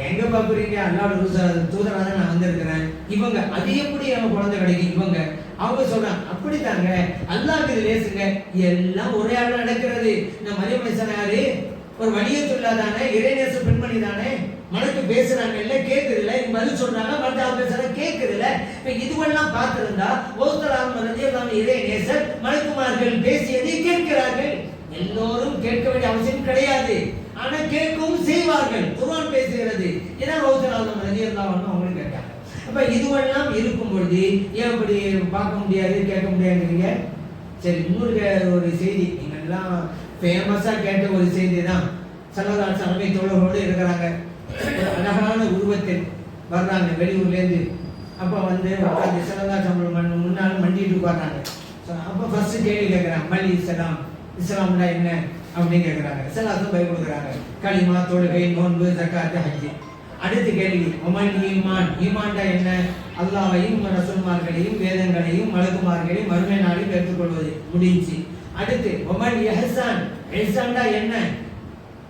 எங்க பாக்குறீங்க, அல்லாஹ்வுடைய தூதராக நான் வந்திருக்கிறேன், இவங்க அது எப்படி நம்ம குழந்தை கிடைக்கும், இவங்க அவங்க சொல்றாங்க, அப்படித்தாங்க அல்லாஹ்க்கு இது லேசுங்க. எல்லாம் உரையாடல் நடக்கிறது. இந்த மரியம் அலைஹிஸ்ஸலாம் யாரு? ஒரு வலியத்துல்லாதானே, இறைநேச பெண்மணி தானே, மலக்கு பேசுறாங்க இல்ல, கேக்குது இல்ல, இவங்க பதில் சொல்றாங்க, மறுத்தாள் பேசுறாங்க, கேக்குது இல்ல. இப்ப இதுவெல்லாம் பார்த்திருந்தா ஓஸ்தலாம் ரலியல்லாஹு இறைநேசர் மலக்குமார்கள் பேசியதை கேட்கிறார்கள். எல்லோரும் கேட்க வேண்டிய அவசியம் கிடையாது, ஆனா கேட்கவும் செய்வார்கள். குர்ஆன் பேசுகிறது. ஏன்னா ஓஸ்தலாம் ரலியல்லாஹு அவங்களும் கேட்டாங்க. அப்ப இதுவெல்லாம் இருக்கும் பொழுது ஏன் அப்படி பார்க்க முடியாது, கேட்க முடியாதுங்க? சரி, இன்னொரு ஒரு செய்தி நீங்க எல்லாம் ஃபேமஸா கேட்ட ஒரு செய்தி தான். ஸல்லல்லாஹு அலைஹி வஸல்லம் தோழர்களோடு இருக்கிறாங்க, ஒரு அழகான உருவத்தில் வர்றாங்க வெளியூர்ல இருந்து. அப்ப வந்து உட்கார்ந்து ஸல்லல்லாஹு அலைஹி வஸல்லம் முன்னால மண்டிட்டு உட்கார்றாங்க. அப்ப ஃபர்ஸ்ட் கேள்வி கேட்கறாங்க, மல் இஸ்லாம், இஸ்லாம்னா என்ன அப்படின்னு கேட்கறாங்க. ஸல்லல்லாஹு பை கொடுக்குறாங்க, கலிமா, தொழுகை, நோன்பு, ஜகாத், ஹஜ். அடுத்த கேள்வி, ஒமல் ஈமான், ஈமான்டா என்ன? அல்லாஹ்வையும் ரசூல்மார்களையும் வேதங்களையும் மலக்குமார்களையும் மறுமை நாளில் ஏற்றுக்கொள்வது. முடிஞ்சு. அடுத்து ஒமல் இஹ்சான், இஹ்சான்டா என்ன?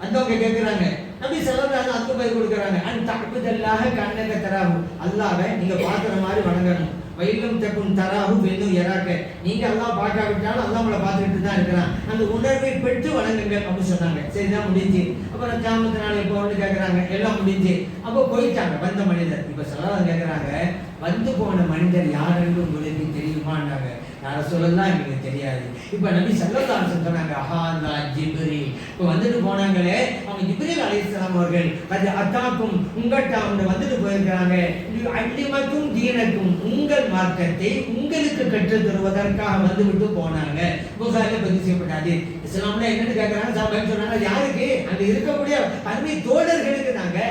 அந்தவங்க கேட்கிறாங்க. நபி ஸல்லல்லாஹு அலைஹி வஸல்லம் பதில் கொடுக்கறாங்க, அன் தஅபுதல்லாஹ கஅன்னக தராஹு, அல்லாஹ்வை நீங்க பார்க்குற மாதிரி வணங்கணும். வைலம் தகுன் தராஹு வென்னு யராக, நீங்க அல்லாஹ் பார்க்காவிட்டாலும் அல்லாஹ் உங்களை பார்த்துட்டு தான் இருக்கிறான், அந்த உணர்வை பெற்று வணங்குங்க அப்படின்னு சொன்னாங்க. சரிதான், முடிஞ்சு. அப்புறம் கியாமத் நாள் எப்போ வந்து கேட்கறாங்க, எல்லாம் முடிஞ்சு. அப்போ போயிட்டாங்க வந்த மனிதர். இப்ப ஸல்லல்லாஹு கேட்கறாங்க, வந்து போன மனிதர் யாருன்னு உங்களுக்கு தெரியுமான்னாங்க. யார சொல்லலாம் எங்களுக்கு தெரியாது. இப்ப நபி ஸல்லல்லாஹு அலைஹி வஸல்லம் சொன்னாங்க, ஹாதா ஜிப்ரீல். இப்ப வந்துட்டு போனாங்களே அவங்க ஜிப்ரீல் அலைஹிஸ்ஸலாம் அவர்கள், அது அத்தாக்கும் உங்கள்கிட்ட அவங்க வந்துட்டு போயிருக்காங்க, அல்லிமக்கும் தீனக்கும், உங்கள் மார்க்கத்தை உங்களுக்கு கற்றுத் தருவதற்காக வந்து விட்டு போனாங்க. புகாரில பதிவு செய்யப்பட்டாது. இஸ்லாம்ல என்னன்னு கேட்கறாங்க, சாபாக்கள் சொன்னாங்க, யாருக்கு? அங்க இருக்கக்கூடிய அருமை தோழர்களுக்கு நாங்க.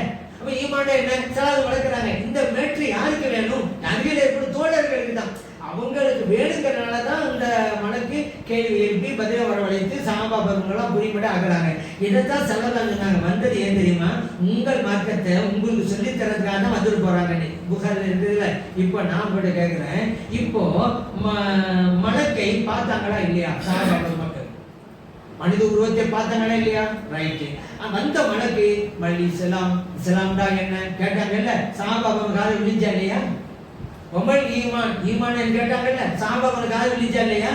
அப்ப ஈமான்டா என்ன? ஸலாத் வளர்க்கறாங்க. இந்த மேட்ரு யாருக்கு வேணும்? நபியில எப்படி தோழர்களுக்கு தான், அவங்களுக்கு வேணுங்கிறனால தான் இந்த மலக்கு கேள்வி எழுப்பி பதில வரவழைத்து சஹாபா பெருமக்களெல்லாம் புரியும்படி ஆகுறாங்க. இதைத்தான் ஸல்லல்லாஹு சொன்னாங்க, வந்தது ஏன் தெரியுமா? உங்கள் மார்க்கத்தை உங்களுக்கு சொல்லி தரதுக்காக தான் வந்துட்டு போறாங்க. புகாரில் இருக்குதுல்ல. இப்போ நான் உங்கள்கிட்ட கேட்கிறேன், இப்போ மலக்கை பார்த்தாங்களா இல்லையா? சஹாபா பெருமக்கள் மனித உருவத்தை பார்த்தாங்களா இல்லையா? ரைட்டு. வந்த மலக்கு மல்லி இஸ்லாம், இஸ்லாம்டா என்ன கேட்டாங்கல்ல, சஹாபா பெருமக்கள் விழிஞ்சா இல்லையா? ஒமல் ஈமான், ஈமான் கேட்டாங்கல்ல, சஹாபாக்கள் காது விழிச்சா இல்லையா?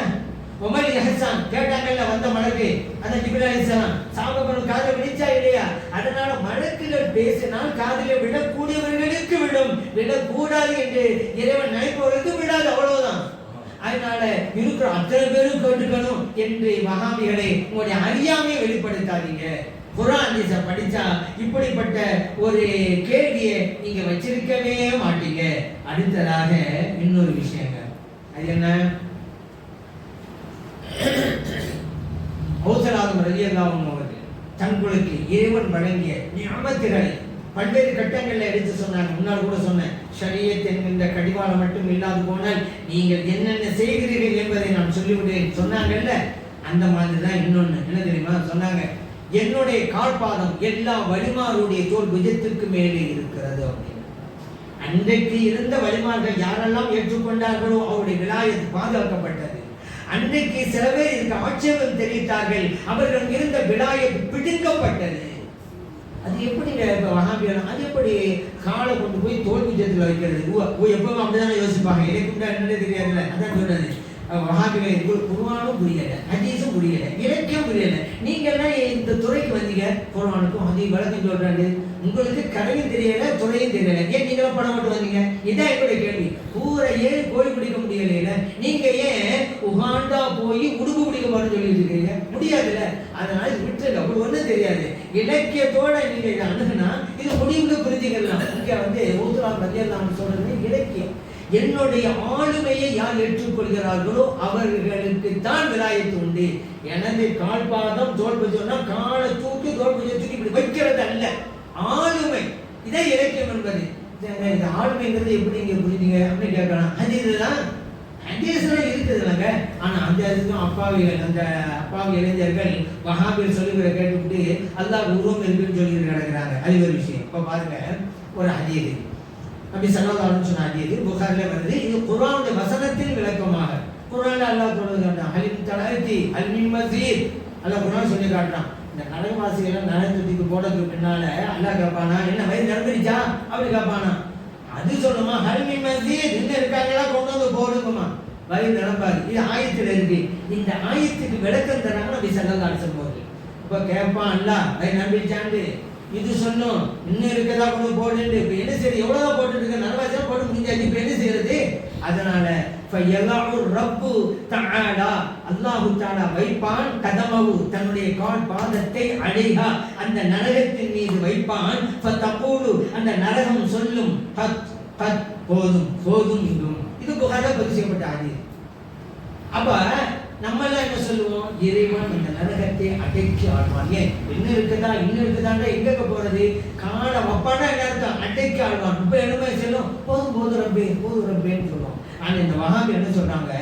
ஒமல் இஹ்சான் கேட்டாங்கல்ல வந்த மலக்கு, அந்த ஜிப்ரீல் அலைஹிஸ்ஸலாம், சஹாபாக்கள் காது விழிச்சா இல்லையா? அதனால மலக்குகள் பேசினால் காதிலே விடக்கூடியவர்களுக்கு விடும், விடக்கூடாது என்று இறைவன் நினைப்பவர்களுக்கு விடாது, அவ்வளவுதான். அதனால இருக்கிற அத்தனை பேரும் கேட்டுக்கணும் என்று மகாமிகளை உங்களுடைய அறியாமையை வெளிப்படுத்தாதீங்க. குர்ஆன் ஹதீஸை படிச்சா இப்படிப்பட்ட ஒரு கேள்வியை நீங்க வச்சிருக்கவே மாட்டீங்க. அடுத்ததாக இன்னொரு விஷயங்க, அது என்ன? ஆதம் ரலியல்லாஹு அன்ஹு அவர்கள் தங்களுக்கு இறைவன் வழங்கிய நிஅமத்துகளை பல்வேறு கட்டங்களில் எடுத்து சொன்னாங்க. முன்னால் கூட சொன்னேன், ஷரியத் என்கின்ற கடிவாளம் மட்டும் இல்லாது போனால் நீங்கள் என்னென்ன செய்கிறீர்கள் என்பதை நான் சொல்லிவிட்டேன் சொன்னாங்கல்ல. அந்த மாதிரி தான் இன்னொன்று என்ன தெரியுமா சொன்னாங்க, என்னுடைய கால்பாதம் எல்லா வலிமாருடைய தோல் புஜத்திற்கு மேலே இருக்கிறது அப்படின்னு. அன்றைக்கு இருந்த வலிமார்கள் யாரெல்லாம் ஏற்றுக்கொண்டார்களோ அவருடைய விலாயத்து பாதுகாக்கப்பட்டது. அன்றைக்கு சில பேர் இதுக்கு ஆட்சேபம் தெரிவித்தார்கள், அவர்கள் இருந்த விலாயத்து பிடுங்கப்பட்டது. அது எப்படி வஹாபியெல்லாம் அது எப்படி காலை கொண்டு போய் தோல் புஜத்தில் வைக்கிறது? எப்பவும் அப்படிதானே யோசிப்பாங்க. எனக்கு என்னன்னே தெரியாதுல்ல. அதான் சொல்றது, வஹாபிகள் குர்ஆனும் புரியல, ஹதீஸும் புரியல, இலக்கியம் புரியல. நீங்க எல்லாம் இந்த துறைக்கு வந்தீங்க, குர்ஆனுக்கும் ஹதீஸ் விளக்கம் சொல்றாங்க. உங்களுக்கு கதையும் தெரியல, துறையும் தெரியல, ஏன் நீங்க படம் மட்டும் வந்தீங்க? இதான் என்னுடைய கேள்வி. பூரா ஏன் கோழி பிடிக்க முடியல, நீங்க ஏன் உகாண்டா போய் உடுப்பு பிடிக்க போறேன்னு சொல்லி வச்சிருக்கீங்க? முடியாதுல்ல. அதனால விட்டுருங்க, உங்களுக்கு ஒன்றும் தெரியாது. இலக்கியத்தோட நீங்க இதை அணுகுனா இது முடிவுக்கு புரிஞ்சுக்கலாம். இங்க ஊத்துலாம் ரலியல்லாஹு சொல்றது இலக்கியம். என்னுடைய ஆளுமையை யார் ஏற்றுக்கொள்கிறார்களோ அவர்களுக்கு தான் விலாயத்து உண்டு. எனது கால்பாதம் தோல் புஜம்னா காலை தூக்கி தோல் புஜத்துக்கு இப்படி வைக்கிறது அல்ல, ஆளுமை. இதே இலக்கியம் என்பது. இந்த ஆளுமைங்கிறது எப்படி நீங்க புரிஞ்சீங்க அப்படின்னு கேட்கலாம். ஹதீஸ்லாம் ஹதீஸ்லாம் இருக்குது இல்லைங்க. ஆனா அந்த இதுக்கும் அந்த அப்பாவி இளைஞர்கள் வஹாபிகள் சொல்லுகிற கேட்டுவிட்டு அல்லாஹ் உருவம் இருக்குன்னு சொல்லி கிடக்குறாங்க. அது ஒரு விஷயம். இப்ப பாருங்க, ஒரு ஹதீஸ் நபி ஸல்லல்லாஹு அலைஹி வஸல்லம் ஹதீஸ் புகாரில வருது. இது குர்ஆனுடைய வசனத்தின் விளக்கமாக. குர்ஆன்ல அல்லாஹ் சொல்றான், ஹலிம் தலாதி அல் மின் மஸீத். அல்லாஹ் குர்ஆன் சொல்லி காட்டுறான். இந்த நரகவாசிகள் நரகத்துக்கு போறதுக்கு பின்னால அல்லாஹ் கேட்பானா, என்ன வயிறு நிரம்பிடுச்சா அப்படி கேட்பானா? அது சொல்லுமா, ஹல் மின் மஸீத், இன்னும் இருக்காங்களா, கொண்டு வந்து போடுங்கம்மா. வயிறு நிரம்பாது. இது ஆயத்துல இருக்கு. இந்த ஆயத்துக்கு விளக்கம் தராங்க நபி ஸல்லல்லாஹு அலைஹி வஸல்லம். இப்ப கேட்பான் அல்லாஹ் வயிறு நிரம்பிடுச்சான்னு, இது சொன்னோம் இன்னும் இருக்கதா கொண்டு போட்டு. இப்ப என்ன செய்ய, எவ்வளவு போட்டு இருக்க, நரவாசியா போட்டு முடிஞ்சாச்சு. இப்ப என்ன செய்யறது? அதனால ரப்பு தஆலா, அல்லாஹு தஆலா வைப்பான், கதமவு தன்னுடைய கால் பாதத்தை அலைஹா அந்த நரகத்தின் மீது வைப்பான். ஃபதகூலு அந்த நரகம் சொல்லும், கத் கத் போதும் போதும் என்றும். இது புகாரில பதிவு செய்யப்பட்ட ஹதீஸ். அப்ப நம்ம எல்லாம் என்ன சொல்லுவோம், இறைவன் இந்த நரகத்தை அடக்கி ஆழ்வான். ஏன் இன்னும் இருக்குதாண்டா எங்க போறது? கால வப்பாண்டா என்ன அர்த்தம்? அடக்கி ஆழ்வான். இப்ப என்ன சொல்லும், போதும் போதும் ரப்பேன்னு சொல்லுவோம். ஆனா இந்த வஹாபி என்ன சொல்றாங்க,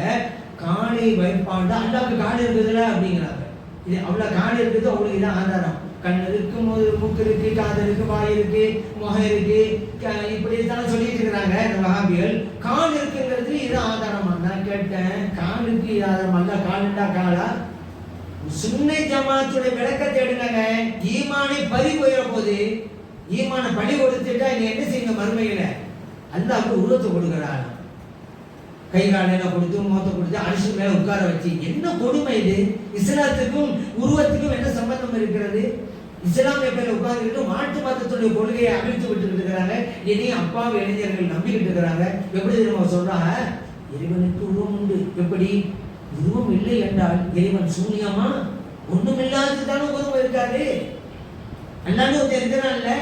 காலை வைப்பாண்டா அல்லாஹ்வுக்கு கால் இருக்குதுல அப்படிங்கிறாங்க. இது அவ்வளவு கால் இருக்குது, அவங்களுக்கு இதான் ஆதாரம். கண் இருக்கு, மூக்கு இருக்கு, காது இருக்கு, வாய் இருக்கு, முகம் இருக்கு, இப்படி தான் சொல்லிட்டு இருக்கிறாங்க இந்த வஹாபிகள். கால் இருக்குங்கிறது இது ஆதாரமா? நான் கேட்டேன், காலுக்கு இது ஆதாரம் அல்ல. காலுண்டா காலா? சுன்னை ஜமாத்துடைய விளக்கத்தை எடுங்க. ஈமானை பறி போயிட போது, ஈமான பழி கொடுத்துட்டா நீ என்ன செய்யுங்க? மறுமையில அல்லாஹ்வுக்கு உருவத்தை கொடுக்கிறான். கை காலெல்லாம் கொடுத்து, முகத்தை கொடுத்து, அரிசி மேல உட்கார வச்சு. என்ன கொடுமை இது? இஸ்லாத்துக்கும் உருவத்துக்கும் என்ன சம்பந்தம் இருக்கிறது? இஸ்லாமிய பேர்ல உட்கார்ந்துட்டு மாற்று மதத்துடைய கொள்கையை அழித்து விட்டு இருக்கிறாங்க. இதையும் அப்பாவி இளைஞர்கள் நம்பிக்கிட்டு இருக்கிறாங்க. எப்படி நம்ம சொல்றாங்க, இறைவனுக்கு உருவம் உண்டு. எப்படி? உருவம் இல்லை என்றால் இறைவன் சூன்யமா? ஒண்ணுமில்லாததுதானே உருவம் இருக்காது. அண்ணாலும் தெரிஞ்சான்ல,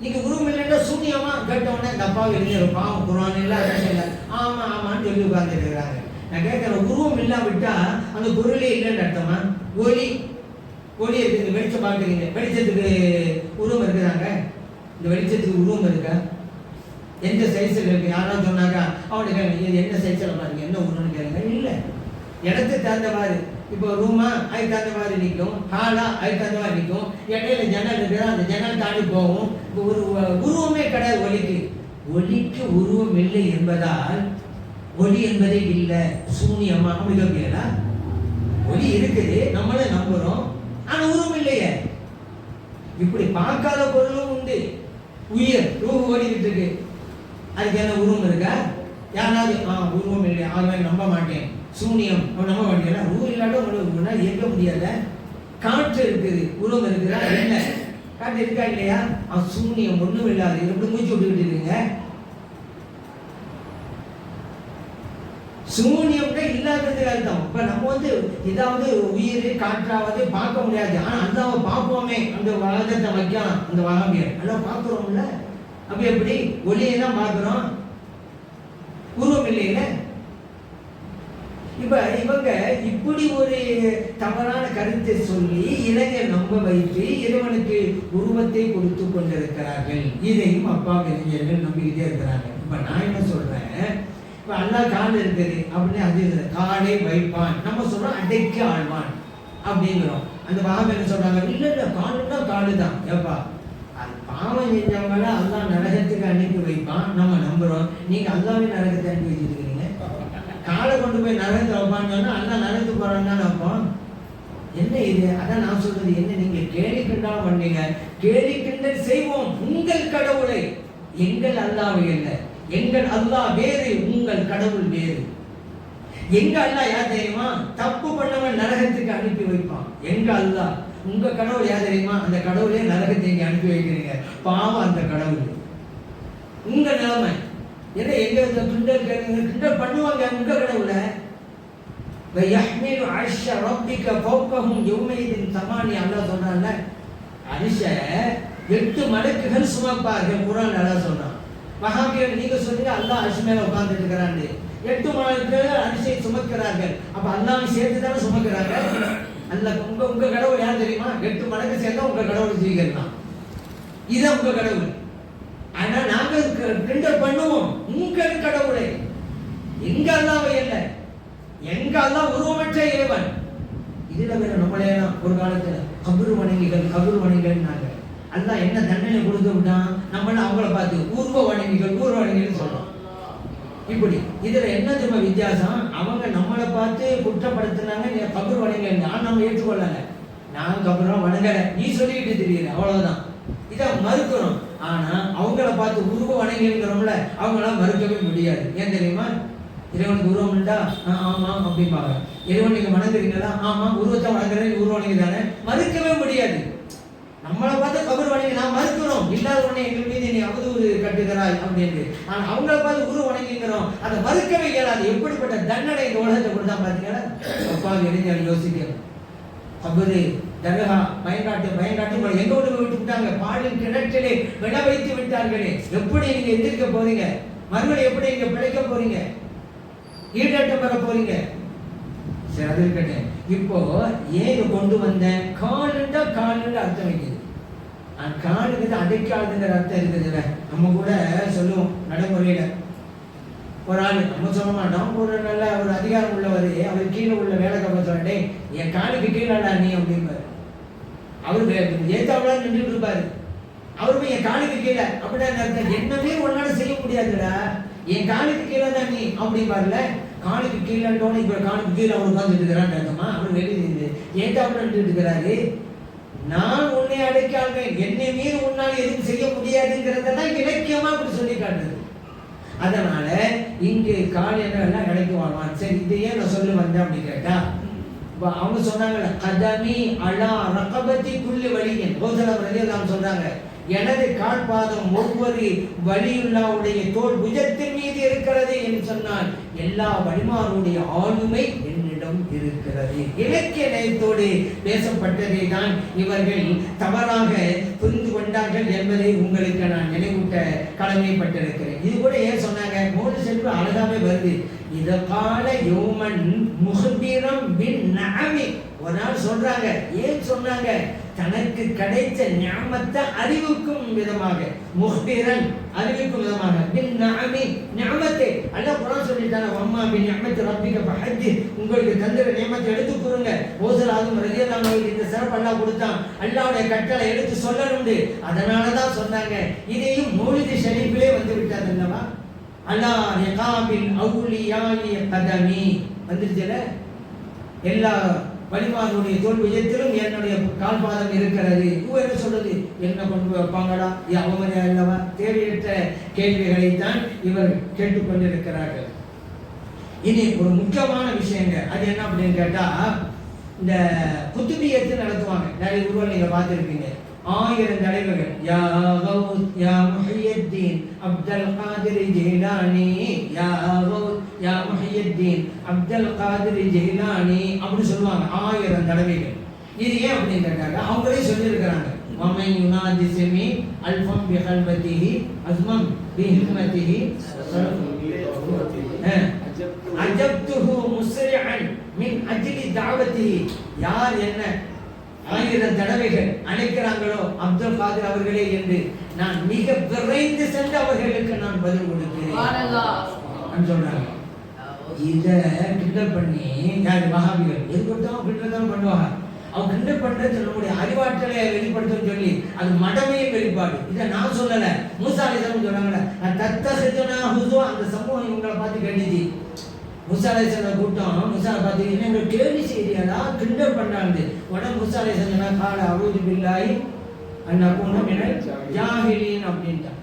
நீங்க உருவம் இல்லைன்னா சூன்யமா கேட்டவொடனே இந்த அப்பாவி இளைஞர் பாவம் குர்ஆன் எல்லாம் ஆமா ஆமான்னு சொல்லி உட்கார்ந்து இருக்கிறாங்க. நான் கேட்கிறேன், உருவம் இல்லாவிட்டா அந்த பொருளே இல்லைன்னு அர்த்தமா? ஒளி இருக்கு, இந்த வெளிச்சம் பார்க்குறீங்க, வெளிச்சத்துக்கு உருவம் இருக்குதாங்க? இந்த வெளிச்சத்துக்கு உருவம் இருக்கா? எந்த சைஸில் இருக்கு? யாராவது சொன்னாக்கா அவனுக்கு கேளுங்க, இது என்ன சைஸில் பாருங்க, என்ன உருவம்னு கேளுங்க. இல்லை, இடத்துக்கு தகுந்த மாதிரி. இப்போ ரூமா அதுக்கு தகுந்த மாதிரி நிற்கும், ஹாலா அதுக்கு தகுந்த மாதிரி நிற்கும், இடையில ஜன்னல் இருக்குதா அந்த ஜன்னல் தாண்டி போகும். இப்போ ஒரு உருவமே கிடையாது ஒளிக்கு. ஒளிக்கு உருவம் இல்லை என்பதால் ஒளி என்பதே இல்லை, சூன்யமா அமைதியா? ஒளி இருக்குது, நம்மளும் நம்புறோம், ஆனா உருவம் இல்லையே. இப்படி பார்க்காத பொருளும் உண்டு. உயிர் ரூ ஓடிக்கிட்டு இருக்கு, அதுக்கு என்ன உருவம் இருக்கா? யாராவது உருவம் இல்லை, ஆகவே நம்ப மாட்டேன், சூன்யம் நம்ப மாட்டேன். ரூ இல்லாட்ட உங்களுக்கு இயக்க முடியாத. காற்று இருக்குது, உருவம் இருக்குதா? என்ன காற்று இருக்கா இல்லையா? சூன்யம் ஒண்ணும் இல்லாது. எப்படி மூச்சு விட்டுக்கிட்டு இருக்கீங்க? சூன்யம்னா இல்லாதது அர்த்தம். இப்ப நம்ம ஏதாவது உயிர் காற்றாவது பார்க்க முடியாது, ஆனா அல்லாஹ்வை பார்ப்போமே, அந்த வாதத்தை வைக்கலாம். அந்த வஹாபியர் எல்லாம் பார்க்கிறோம்ல. அப்ப எப்படி ஒளியை தான் பார்க்கிறோம், உருவம் இல்லையில. இப்ப இவங்க இப்படி ஒரு தவறான கருத்தை சொல்லி இளைஞர் நம்ப வைத்து இறைவனுக்கு உருவத்தை கொடுத்து கொண்டிருக்கிறார்கள். இதையும் அப்பா இளைஞர்கள் நம்பிக்கிட்டே இருக்கிறாங்க. இப்ப நான் என்ன சொல்றேன், இப்ப அல்லாஹ் கால் இருக்குது அப்படின்னு அது காலை வைப்பான், நம்ம சொல்றோம் அடைக்கு ஆழ்வான் அப்படிங்கிறோம். அந்த பாகம் என்ன சொல்றாங்க, இல்ல இல்ல காலுன்னா காலு தான். ஏப்பா அது பாவம் செஞ்சவங்கள அல்லாஹ் நரகத்துக்கு அனுப்பி வைப்பான் நம்ம நம்புறோம். நீங்க அல்லாவே நரகத்தை அனுப்பி வச்சிருக்கீங்க. காலை கொண்டு போய் நரகத்தை வைப்பான்னு சொன்னா அல்லாஹ் நரகத்துக்கு போறான்னு தான் வைப்போம். என்ன இது? அதான் நான் சொல்றது, என்ன நீங்க கேலி கிண்டல் பண்ணீங்க, கேலி கிண்டல் செய்வோம் உங்கள் கடவுளை, எங்கள் அல்லாஹ் இல்லை. எங்கள் அல்லாஹ் வேறு, உங்கள் கடவுள் வேறு. எங்க அல்லாஹ் யார் தெரியுமா? தப்பு பண்ணவன் நரகத்துக்கு அனுப்பி வைப்பான். எங்க அல்லாஹ். உங்க கடவுள் யார் தெரியுமா? அந்த கடவுளே நரகத்தை இங்க அனுப்பி வைக்கிறீங்க. பாவம் அந்த கடவுள். உங்க நிலைமை என்ன? எங்க கிண்டல் கிண்டல் பண்ணுவாங்க உங்க கடவுளை. وَيَحْمِلُ عَرْشَ رَبِّكَ فَوْقَهُمْ يَوْمَئِذٍ ثَمَانِيَةٌ. அல்லாஹ் சொல்றான்ல, அரிஷ 8 மலக்குகள் சுமப்பார்கள். குர்ஆன் அல்லாஹ் சொல்றான். வஹாபிகள் நீங்க சொல்றீங்க அல்லாஹ் அரிஷ் மேல உட்கார்ந்துட்டு இருக்கிறான்னு. 8 மலக்குகள் அரிஷை சுமக்கிறார்கள். அப்ப அல்லாஹ் சேர்த்து தானே சுமக்கிறாங்க. அல்லாஹ் உங்க கடவுள் யார் தெரியுமா? 8 மலக்கு சேர்ந்தா உங்க கடவுள் ஜீகர்தான். இது உங்க கடவுள். ஆனா நாங்க கிண்டல் பண்ணுவோம் உங்கள் கடவுளை. எங்க அல்லாஹ்வை இல்ல, எங்க அல்லாஹ் உருவமற்ற இறைவன். இதுல வேற நம்மளேலாம் ஒரு காலத்துல கபர் வணங்கிகள்னாங்க. அல்லாஹ் என்ன தண்டனை கொடுத்து விட்டான், நம்மள அவங்கள பார்த்து உருவ வணங்கிகள் சொல்றோம். இப்படி இதுல என்ன தெரியுமா வித்தியாசம்? அவங்க நம்மளை பார்த்து குற்றப்படுத்தினாங்க, கபர் வணங்கிகள் நான் நம்ம ஏற்றுக்கொள்ளல. நான் கபரம் வணங்கல, நீ சொல்லிக்கிட்டு தெரியல, அவ்வளவுதான். இதை மறுக்கிறோம். ஆனா அவங்கள பார்த்து உருவ வணங்கிங்கிறோம்ல, அவங்களாம் மறுக்கவே முடியாது. ஏன் தெரியுமா? இறைவனுக்கு உருவம் உண்டா? ஆமா அப்படிம்பாங்க. இறைவன் நீங்க வணங்குறீங்களா? ஆமா. உருவத்தை வணங்குறேன், உருவ வணங்கி தானே. மறுக்கவே முடியாது. நம்மளை பார்த்து கபர் வணங்கி நான் மறுக்கிறோம், இல்லாத உடனே எங்கள் மீது நீ அவதூறு கட்டுகிறாய் அப்படின்னு. ஆனா அவங்கள பார்த்து உருவ வணங்கிங்கிறோம், அதை மறுக்கவே இயலாது. எப்படிப்பட்ட தண்டனை இந்த உலகத்தை கொடுத்தா பாத்தீங்களா? அப்பா இளைஞர் யோசிக்கணும். கபரு தர்கா பயன்காட்டு எங்க கொண்டு போய் விட்டுட்டாங்க? பாலின் கிணற்றிலே விட வைத்து விட்டார்களே. எப்படி நீங்க எந்திரிக்க போறீங்க? மறுபடியும் எப்படி நீங்க பிழைக்க போறீங்க? ஈடேற்றம் பெற போறீங்க? சரி, அது இருக்கட்டும். இப்போ ஏன் கொண்டு வந்தேன்? காலுண்டா அர்த்தம் வைக்குது. காலுக்கு அடைக்காதுங்கிற அர்த்தம் இருக்குதுல்ல. நம்ம கூட சொல்லுவோம் நடைமுறையில. ஒரு ஆள் நம்ம சொல்ல மாட்டோம், ஒரு நல்ல ஒரு அதிகாரம் உள்ளவர் அவர் கீழே உள்ள வேலைக்காரர் சொல்லிட்டே என் காலுக்கு கீழடா நீ அப்படிம்பாரு. அவரு ஏத்தாவளா நின்றுட்டு இருப்பாரு. அவரு போய் என் காலுக்கு கீழே அப்படின்னா என்னமே ஒன்னால செய்ய முடியாதுடா, என் காலுக்கு கீழே தான் நீ அப்படிம்பாருல. காலுக்கு கீழே இப்ப காலுக்கு கீழே அவர் உட்கார்ந்துட்டு இருக்கிறான்னு அர்த்தமா? அவர் வெளியே ஏத்தாவளா நின்றுட்டு இருக்கிறாரு. நான் உன்னை அடைக்காமல் என்னை மீறி உன்னால் எதுவும் செய்ய முடியாதுங்கிறதான் இலக்கியமா அப்படி சொல்லி காட்டுது. அதனால இங்கு காலியெல்லாம் கிடைக்குவாங்க. சரி, இதை ஏன் நான் சொல்ல வந்தேன் அப்படின்னு கேட்டா, அவங்க சொன்னாங்கல்ல கதமி அலா ரகபத்தி குல்லி வலியன் ரோசலாம் சொல்றாங்க, எனது கால்பாதம் ஒவ்வொரு வலியுள்ளாவுடைய தோல் புஜத்தின் மீது இருக்கிறது என்று சொன்னால் எல்லா வலிமாருடைய ஆளுமை என்னிடம் இருக்கிறது. இலக்கிய நயத்தோடு பேசப்பட்டதை தான் இவர்கள் தவறாக புரிந்து கொண்டார்கள் என்பதை உங்களுக்கு நான் நினைவூட்ட கடமைப்பட்டிருக்கிறேன். இது கூட ஏன் சொன்னாங்க? மூணு செல்வம் அழகாவே வருது. இத கால யோமன் முஹ்பிரம் பின் நஅமி. ஒரு நாள் சொல்றாங்க. ஏன் சொன்னாங்க? தனக்கு கிடைச்ச ஞாமத்தை அறிவிக்கும் விதமாக, முஹ்பிரன் அறிவிக்கும் விதமாக, பின் நஅமி ஞாமத்தை அல்லாஹ் குர்ஆன் சொல்லிட்டாங்க. வம்மா பின் நிஅமத்தி ரப்பிக ஃபஹத்தி, உங்களுக்கு தந்திர நியமத்தை எடுத்து கூறுங்க. ஓசலாதும் ரலியல்லாஹு அன்ஹு இந்த சிறப்பு அல்லாஹ் கொடுத்தான். அல்லாஹ்வுடைய கட்டளை எடுத்து சொல்லணும்னு அதனால தான் சொன்னாங்க. இதையும் மௌலிது ஷரீஃபிலே வந்து விட்டது அல்லவா? அலா ரிகாபில் அவுலியாயி கதமி வந்துருச்சுல. எல்லா வலிமானுடைய தோல் விஜயத்திலும் என்னுடைய கால்பாதம் இருக்கிறது. என்ன சொல்றது? என்ன கொண்டு போய் வைப்பாங்களா? அவமரியா அல்லவா? தேவையற்ற கேள்விகளைத்தான் இவர் கேட்டுக்கொண்டிருக்கிறார்கள். இனி ஒரு முக்கியமான விஷயங்க, அது என்ன அப்படின்னு கேட்டா, இந்த குத்துபியத்தை நடத்துவாங்க. நிறைய ஊர்கள் நீங்க பார்த்திருப்பீங்க. 1000 தலைவர்கள், யா கௌஸ் யா முஹியத்தீன் அப்துல் காதிர் ஜிலானி, யா கௌஸ் யா முஹியத்தீன் அப்துல் காதிர் ஜிலானி அப்படி சொல்லுவாங்க 1000 தடவைகள். இது ஏன் அப்படின்னு கேட்டாங்க, அவங்களே சொல்லியிருக்கிறாங்க. வமன் யுனாதி சிமி அல்ஃபம் பி கல்பத்திஹி அஸ்மம் பி ஹிக்மத்திஹி அஜப்துஹு முஸ்ரிஅன் யார் என்ன 1000 தடவைகள் அழைக்கிறாங்களோ அப்துல் காதிர் அவர்களே என்று நான் மிக விரைந்து சென்று அவர்களுக்கு நான் பதில் கொடுக்கிறேன் சொல்றாங்க. இத கிண்டல் பண்ணி யாரு வஹாபிகள் எது கொடுத்தாலும் கிண்டல் தான் பண்ணுவாங்க. அவங்க கிண்டல் பண்றது நம்முடைய அறிவாற்றலை வெளிப்படுத்தும் சொல்லி அது மடமையின் வெளிப்பாடு. இதை நான் சொல்லல, மூசா அலைஹிஸ்ஸலாம் சொன்னாங்கல்ல, தத்தஹதுனா ஹுதுவா, அந்த சமூகம் இவங்களை பார்த்து கேட்டுச்சு. மூசா அலைஹிஸ்ஸலாம் கூட்டம் மூசா பார்த்து என்ன கேள்வி செய்யறியாடா, கிண்டல் பண்றாங்க. உடனே மூசா அலைஹிஸ்ஸலாம் கால அஊது பில்லாஹி அன் அகூன மினல் ஜாஹிலீன் அப்படின்ட்டாங்க.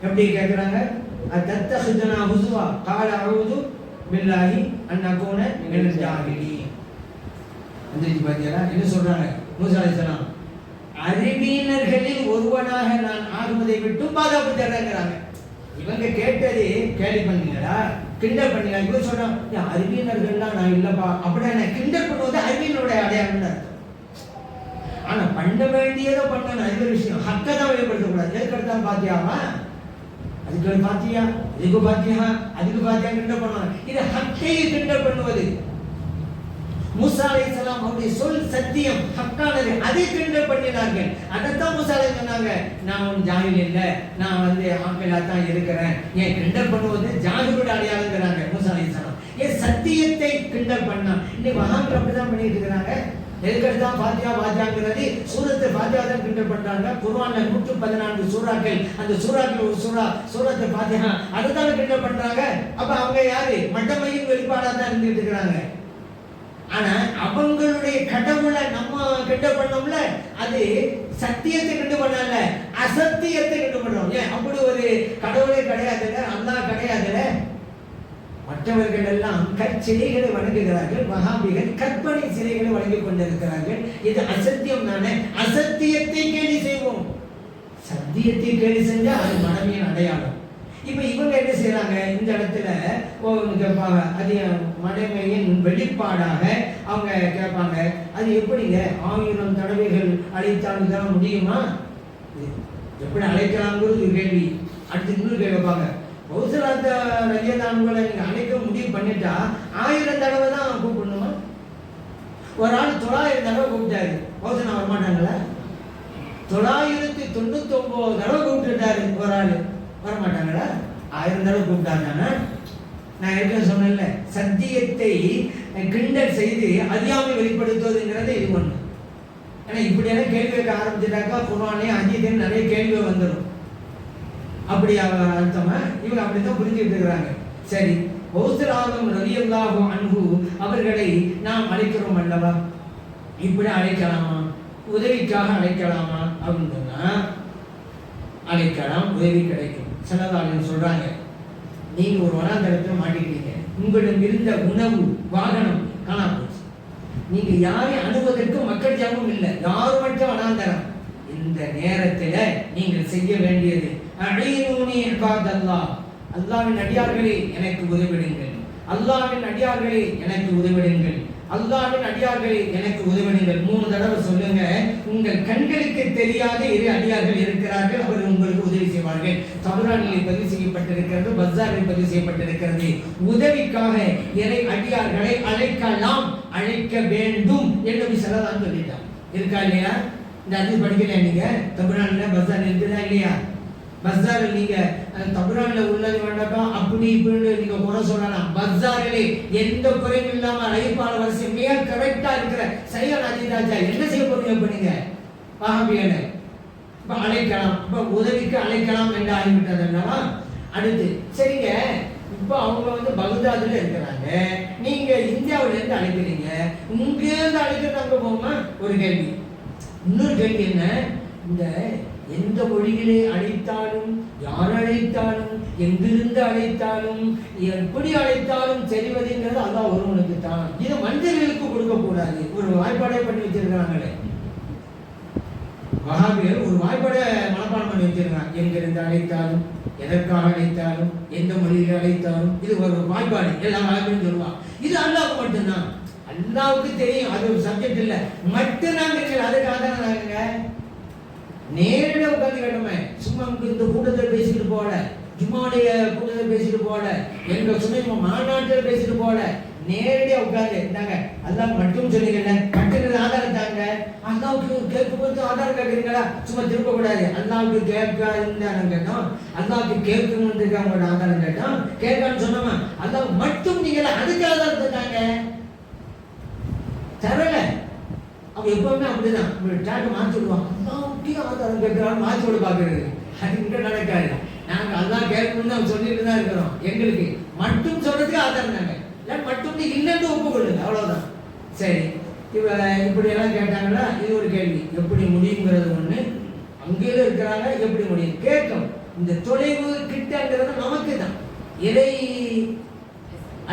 எப்படி கேட்குறாங்க? தத்தஹதுனா ஹுதுவா கால அஊது பில்லாஹி அன் அகூன மினல் ஜாஹிலீன். அன்றைக்கு பார்த்தீங்களா என்ன சொல்றாங்க மூசா அலைஹிஸ்ஸலாம்? அறிவியலர்களில் ஒருவனாக நான் ஆகுவதை விட்டு பாதுகாப்பு தேடுறாங்க. இவங்க கேட்டது கேள்வி பண்ணீங்களா, கிண்டல் பண்ணீங்களா? இவங்க சொல்றாங்க அறிவியலர்கள்லாம் நான் இல்லப்பா. அப்படின்னா கிண்டல் பண்ணுவது அறிவியலுடைய அடையாளம் தான். ஆனா பண்ண வேண்டியதை பண்ண அறிவியல் விஷயம் ஹக்கை தான் வெளிப்படுத்தக்கூடாது. எதுக்கெடுத்தான் பாத்தியாவா, அதுக்கு பாத்தியா, இதுக்கு பாத்தியா, அதுக்கு பாத்தியா கிண்டல் பண்ணுவாங்க. இது ஹக்கையை கிண்டல் பண்ணுவது. மூசா அலைஹிஸ்ஸலாம் அவருடைய சொல் சத்தியம் ஹக்கானது, அதை கிண்டல் பண்ணினார்கள். அதைத்தான் மூசா அலைஹிஸ்ஸலாம் சொன்னாங்க, நான் ஜாஹில் இல்லை, நான் ஆக்கிலா தான் இருக்கிறேன். ஏன் கிண்டல் பண்ணுவது ஜாஹிலோட அடையாளங்கிறாங்க மூசா அலைஹிஸ்ஸலாம். ஏன் சத்தியத்தை கிண்டல் பண்ணா? இன்னைக்கு வஹாபிகள் அப்படிதான் பண்ணிட்டு இருக்கிறாங்க. எதுக்கெடுத்தான் பாத்தியா பாத்தியாங்கிறது சூரத்தை பாத்தியா தான் கிண்டல் பண்றாங்க. குர்ஆன்ல 114 சூறாக்கள், அந்த சூறாக்கள் ஒரு சூரத்தை பாத்தியா அதுதான் கிண்டல் பண்றாங்க. அப்ப அவங்க யாரு? மட்டமையின் வெளிப்பாடா தான் இருந்துட்டு இருக்கிறாங்க. ஆனா அவங்களுடைய கடவுளை நம்ம கிண்டல் பண்ணோம்ல, அது சத்தியத்தை கிண்டல் பண்ணல, அசத்தியத்தை கிண்டல் பண்றோம். ஏன் அப்படி ஒரு கடவுளே கிடையாதுல, அல்லாஹ் கிடையாதுல. மற்றவர்கள் எல்லாம் கற்சிலைகளை வணங்குகிறார்கள், வஹாபிகள் கற்பனை சிலைகளை வணங்கிக் கொண்டிருக்கிறார்கள். இது அசத்தியம் தானே. அசத்தியத்தை கேலி செய்வோம், சத்தியத்தை கேலி செஞ்சா அது மடமையின் அடையாளம். இப்ப இவங்க என்ன செய்யறாங்க இந்த இடத்துல, கேட்பாங்க அது மடமையின் வெளிப்பாடாக அவங்க கேட்பாங்க. அது எப்படிங்க 1000 தடவைகள் அழைத்தாலும் தான் முடியுமா? எப்படி அழைக்கலாம்ங்கிறது கேள்வி. அடுத்து இன்னொரு கேட்பாங்க, பௌசலாத்த ரலியல்லாஹுவை நீங்க அழைக்க முடிவு பண்ணிட்டா 1000 தடவை தான் கூப்பிடணுமா? ஒரு ஆள் 900 தடவை கூப்பிட்டாரு, பௌசனா வரமாட்டாங்களா? 999 தடவை கூப்பிட்டுட்டாரு ஒரு ஆள், வரமாட்டாங்களா? 1000 தடவை கூப்பிட்டாங்கன்னா நான் ஏற்கனவே சொன்னேன்ல, சத்தியத்தை கிண்டல் செய்து அறியாமை வெளிப்படுத்துவதுங்கிறது இது ஒண்ணு. ஏன்னா இப்படியெல்லாம் கேள்வி கேட்க ஆரம்பிச்சிட்டாக்கா குர்ஆனே ஹதீஸில் நிறைய கேள்வி வந்துடும். அப்படி அர்த்தமா இவங்க அப்படித்தான் புரிஞ்சுட்டு இருக்கிறாங்க. சரி, கௌசுல் ஆலம் ரலியல்லாஹு அன்ஹு அவர்களை நாம் அழைக்கிறோம் அல்லவா, இப்படி அழைக்கலாமா? உதவிக்காக அழைக்கலாமா அப்படின்னு சொன்னா அழைக்கலாம், உதவி கிடைக்கும். ஸல்லல்லாஹு சொல்றாங்க, நீங்க ஒரு வனாந்தரத்தில் மாட்டிக்கிட்டீங்க, உங்களிடம் இருந்த உணவு வாகனம் காணாம போச்சு, நீங்க யாரையும் அணுவதற்கு மக்கள் ஜாபம் இல்லை, யாருமற்ற வனாந்தரம். இந்த நேரத்தில் நீங்கள் செய்ய வேண்டியது அஈனூனி இபாதல்லாஹ், அல்லாஹ்வின் அடியார்களே எனக்கு உதவிடுங்கள், அல்லாஹ்வின் அடியார்களே எனக்கு உதவிடுங்கள், அல்லாஹ்வின் அடியார்களே எனக்கு உதவிடுங்கள். 3 தடவை சொல்லுங்க. உங்கள் கண்களுக்கு தெரியாத 2 அடியார்கள் இருக்கிறார்கள், அவர்கள் உங்களுக்கு உதவி செய்வார்கள். தபரானிலே பதிவு செய்யப்பட்டிருக்கிறது, பஸாரில் பதிவு செய்யப்பட்டிருக்கிறது. உதவிக்காக இறை அடியார்களை அழைக்கலாம், அழைக்க வேண்டும் என்று சொல்லலாம் சொல்லிட்டான். இருக்கா இல்லையா? இந்த ஹதீஸ் படிக்கலையா நீங்க? தபரானில் பஸார் இருக்குதா இல்லையா? பஸாரில் நீங்க தபரான்ல உள்ளது வேண்டாக்கா அப்படி இப்படி நீங்க குறை சொல்லலாம். பஸாரிலே எந்த குறையும் இல்லாம அழைப்பாளர் வரிசை மிக கரெக்டா இருக்கிற சரியான ஹதீஸாச்சா, என்ன செய்ய போறீங்க? இப்ப நீங்க வஹாபிகளை இப்ப அழைக்கலாம், இப்ப உதவிக்கு அழைக்கலாம் என்று ஆகிவிட்டது அல்லவா? அடுத்து சரிங்க, இப்ப அவங்க பகதாதுல இருக்கிறாங்க, நீங்க இந்தியாவில இருந்து அழைக்கிறீங்க, இங்க இருந்து அழைக்கிறது அங்க போகுமா? ஒரு கேள்வி. இன்னொரு கேள்வி என்ன, இந்த எந்த மொழியிலே அழைத்தாலும், யார் அழைத்தாலும், எங்கிருந்து அழைத்தாலும், எப்படி அழைத்தாலும் தெரிவதுங்கிறது அல்லாஹ் ஒருவனுக்கு தான். இது மனிதர்களுக்கு கொடுக்க கூடாது. ஒரு வாய்ப்பாடே பண்ணி வச்சிருக்கிறாங்களே வஹாபிகள், ஒரு வாய்ப்பாடை மனப்பாடம் பண்ணி வச்சிருக்காங்க. எங்கிருந்து அழைத்தாலும், எதற்காக அழைத்தாலும், எந்த மொழியில அழைத்தாலும், இது ஒரு வாய்ப்பாடு. எல்லா வாய்ப்பும் சொல்லுவான். இது அல்லாஹ்வுக்கு மட்டும்தான். அல்லாஹ்வுக்கு தெரியும், அது ஒரு சப்ஜெக்ட் இல்லை மட்டும்தான் இருக்கு. அதுக்காக தான் நாங்க நேரடியாக உட்காந்து கேட்டோமே, சும்மா இந்த கூட்டத்தில் பேசிட்டு போல, ஜும்மாவுடைய கூட்டத்தில் பேசிட்டு போல, எங்க சொன்ன மாநாட்டில் பேசிட்டு போல, நேரடியாக உட்கார்ந்து இருந்தாங்க. அல்லாஹ் மட்டும் சொன்னீங்கல்ல, கட்டுறது ஆதாரம் தாங்க. அல்லாவுக்கு கேட்கும்போது ஆதாரம் கேட்குறீங்களா? சும்மா திருப்பக்கூடாது. அல்லாவுக்கு கேட்காதுன்னு கேட்டோம், அல்லாவுக்கு கேட்கணும்னு அவங்களோட ஆதாரம் கேட்டோம். கேட்கான்னு சொன்னோமா? அல்லாஹ் மட்டும் நீங்கள அதுக்கு ஆதாரம் தந்தாங்க தரல. அவங்க எப்பவுமே அப்படிதான் டேட்டை மாற்றி விடுவாங்க. அல்லாவுக்கே ஆதாரம் கேட்கிறான்னு மாற்றி விட பார்க்கறது. அது இங்க நடக்காது. நாங்க அல்லாஹ் கேட்கணும்னு அவங்க சொல்லிட்டு தான் இருக்கிறோம். எங்களுக்கு மட்டும் சொல்றதுக்கு ஆதாரம் தாங்க. மட்டும் இல்லைன்னு ஒப்புக்கொள்ளுங்க, அவ்வளவுதான். சரி, இப்படி எல்லாம் கேட்டாங்களா? இது ஒரு கேள்வி. எப்படி முடியுங்கிறது ஒண்ணு, அங்கேயும் இருக்கிறாங்க. எப்படி முடியும் கேட்கும். இந்த தொலைவு கிட்டங்கிறது நமக்கு தான். இறை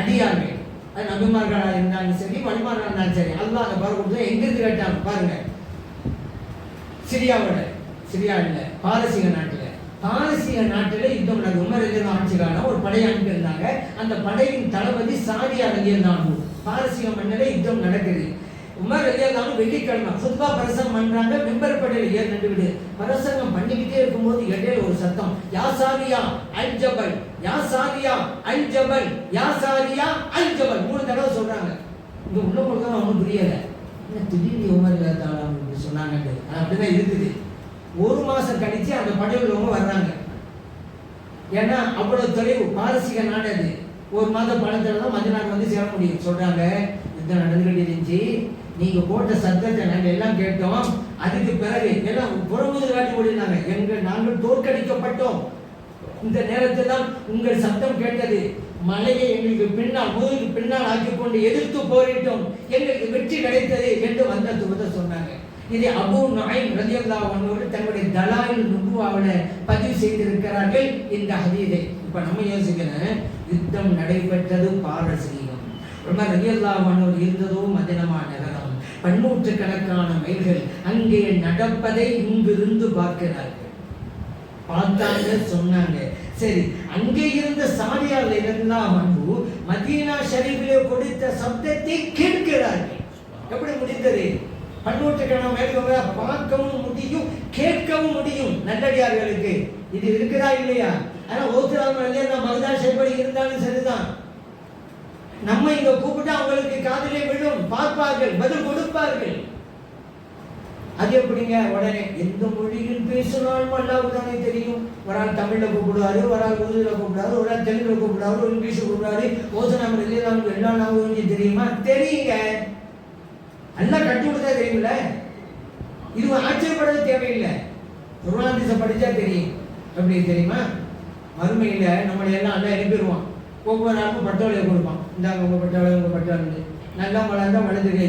அடியார்கள், அது நபிமார்களாக இருந்தாலும் சரி, வழிமார்களாக இருந்தாலும் சரி, அல்லாஹ் அந்த பாரு கொடுத்தா எங்கிருந்து கேட்டாங்க பாருங்க. சிரியா இல்லை, பாரசீக நாட்டில். பாரசீக நாட்டில் யுத்தம் நடக்குது. உமர் ரலியல்லாஹு ஆட்சி காலம் ஒரு படையை அனுப்பியிருந்தாங்க. அந்த படையின் தளபதி சாதியா ரலியல்லாஹு. பாரசீக மண்ணில் யுத்தம் நடக்குது. உமர் ரலியல்லாஹு வெள்ளிக்கிழமை சுத்பா பிரசங்கம் பண்றாங்க. மெம்பர் படையில் ஏறி நின்றுவிடு பிரசங்கம் பண்ணிக்கிட்டே இருக்கும்போது இடையில ஒரு சத்தம், யா சாரியா அல் ஜபல், யா சாரியா அல் ஜபல், யா சாரியா அல் ஜபல் 3 தடவை சொல்றாங்க. இங்க உள்ள கொடுத்தா ஒன்றும் புரியல. என்ன திடீர்னு உமர் ரலியல்லாஹு சொன்னாங்க. அப்படிதான் இருக்குது. 1 மாசம் கழிச்சு அந்த படையில் உள்ளவங்க வர்றாங்க. ஏன்னா அவ்வளவு தொலைவு, பாரசீக நாடு அது. 1 மாத பணத்துல தான் மதினாக்கு வந்து சேர முடியும். சொல்றாங்க, யுத்தம் நடந்துகிட்டு இருந்துச்சு, நீங்க போட்ட சத்தத்தை நாங்க எல்லாம் கேட்டோம். அதுக்கு பிறகு எல்லாம் புறமுது காட்டி ஓடினாங்க. நாங்கள் தோற்கடிக்கப்பட்டோம். இந்த நேரத்தில் தான் உங்கள் சத்தம் கேட்டது. மலையை எங்களுக்கு பின்னால், முதுகுக்கு பின்னால் ஆக்கி கொண்டு எதிர்த்து போரிட்டோம். எங்களுக்கு வெற்றி கிடைத்தது என்று வந்த துவத்தை சொன்னாங்க. இதை அபூ நுஐம் ரலியல்லாஹு அன்ஹு தன்னுடைய தலாயில் நுபுவாவில பதிவு செய்திருக்கிறார்கள் இந்த ஹதீஸை. இப்ப நம்ம யோசிக்கணும், யுத்தம் நடைபெற்றது பாரசீகம். உமர் ரலியல்லாஹு அன்ஹு இருந்ததோ மதீனா நகரம். பன்னூற்றுக்கணக்கான மைல்கள் அங்கே நடப்பதை இங்கிருந்து பார்க்கிறார்கள். பார்த்தாங்க, சொன்னாங்க. சரி, அங்கே இருந்த சாரியா ரலியல்லாஹு அன்ஹு மதீனா ஷரீஃபிலே கொடுத்த சப்தத்தை கேட்கிறார்கள். எப்படி முடிந்தது? பன்னூற்றுக்கணக்கான மைல்களை பார்க்கவும் முடியும், கேட்கவும் முடியும் நல்லடியார்களுக்கு. இது இருக்குதா இல்லையா? ஆனா ஓத்துறாங்க மகதா ஷெய்படி இருந்தாலும் சரிதான். நம்ம இங்க கூப்பிட்டா அவங்களுக்கு காதிலே விழும், பார்ப்பார்கள், பதில் கொடுப்பார்கள். அது எப்படிங்க? உடனே எந்த மொழியில் பேசினாலும் அல்லாஹ்வுக்கு தானே தெரியும். ஒரு ஆள் தமிழ்ல கூப்பிடுவாரு, ஒரு ஆள் உருதுல கூப்பிடுவாரு, ஒரு ஆள் தெலுங்குல கூப்பிடுவாரு, ஒரு இங்கிலீஷ் கூப்பிடுவாரு. ஓசனம் இல்லையாலும் எல்லா நாவும் தெரியுமா? தெரியுங்க. எல்லாம் கட்டி விடுதா தெரியுமில்ல. இது ஆச்சரியப்பட தேவையில்லை. குர்ஆன் படிச்சா தெரியும். எப்படி தெரியுமா? மறுமையில நம்மளை எல்லாம் அல்ல அனுப்பிடுவான். ஒவ்வொரு ஆளுக்கும் பட்டோலையை கொடுப்பான். இந்தாங்க உங்க பட்டோலை, உங்க பட்டோலை. நல்லா வளர்ந்தா வலது கை,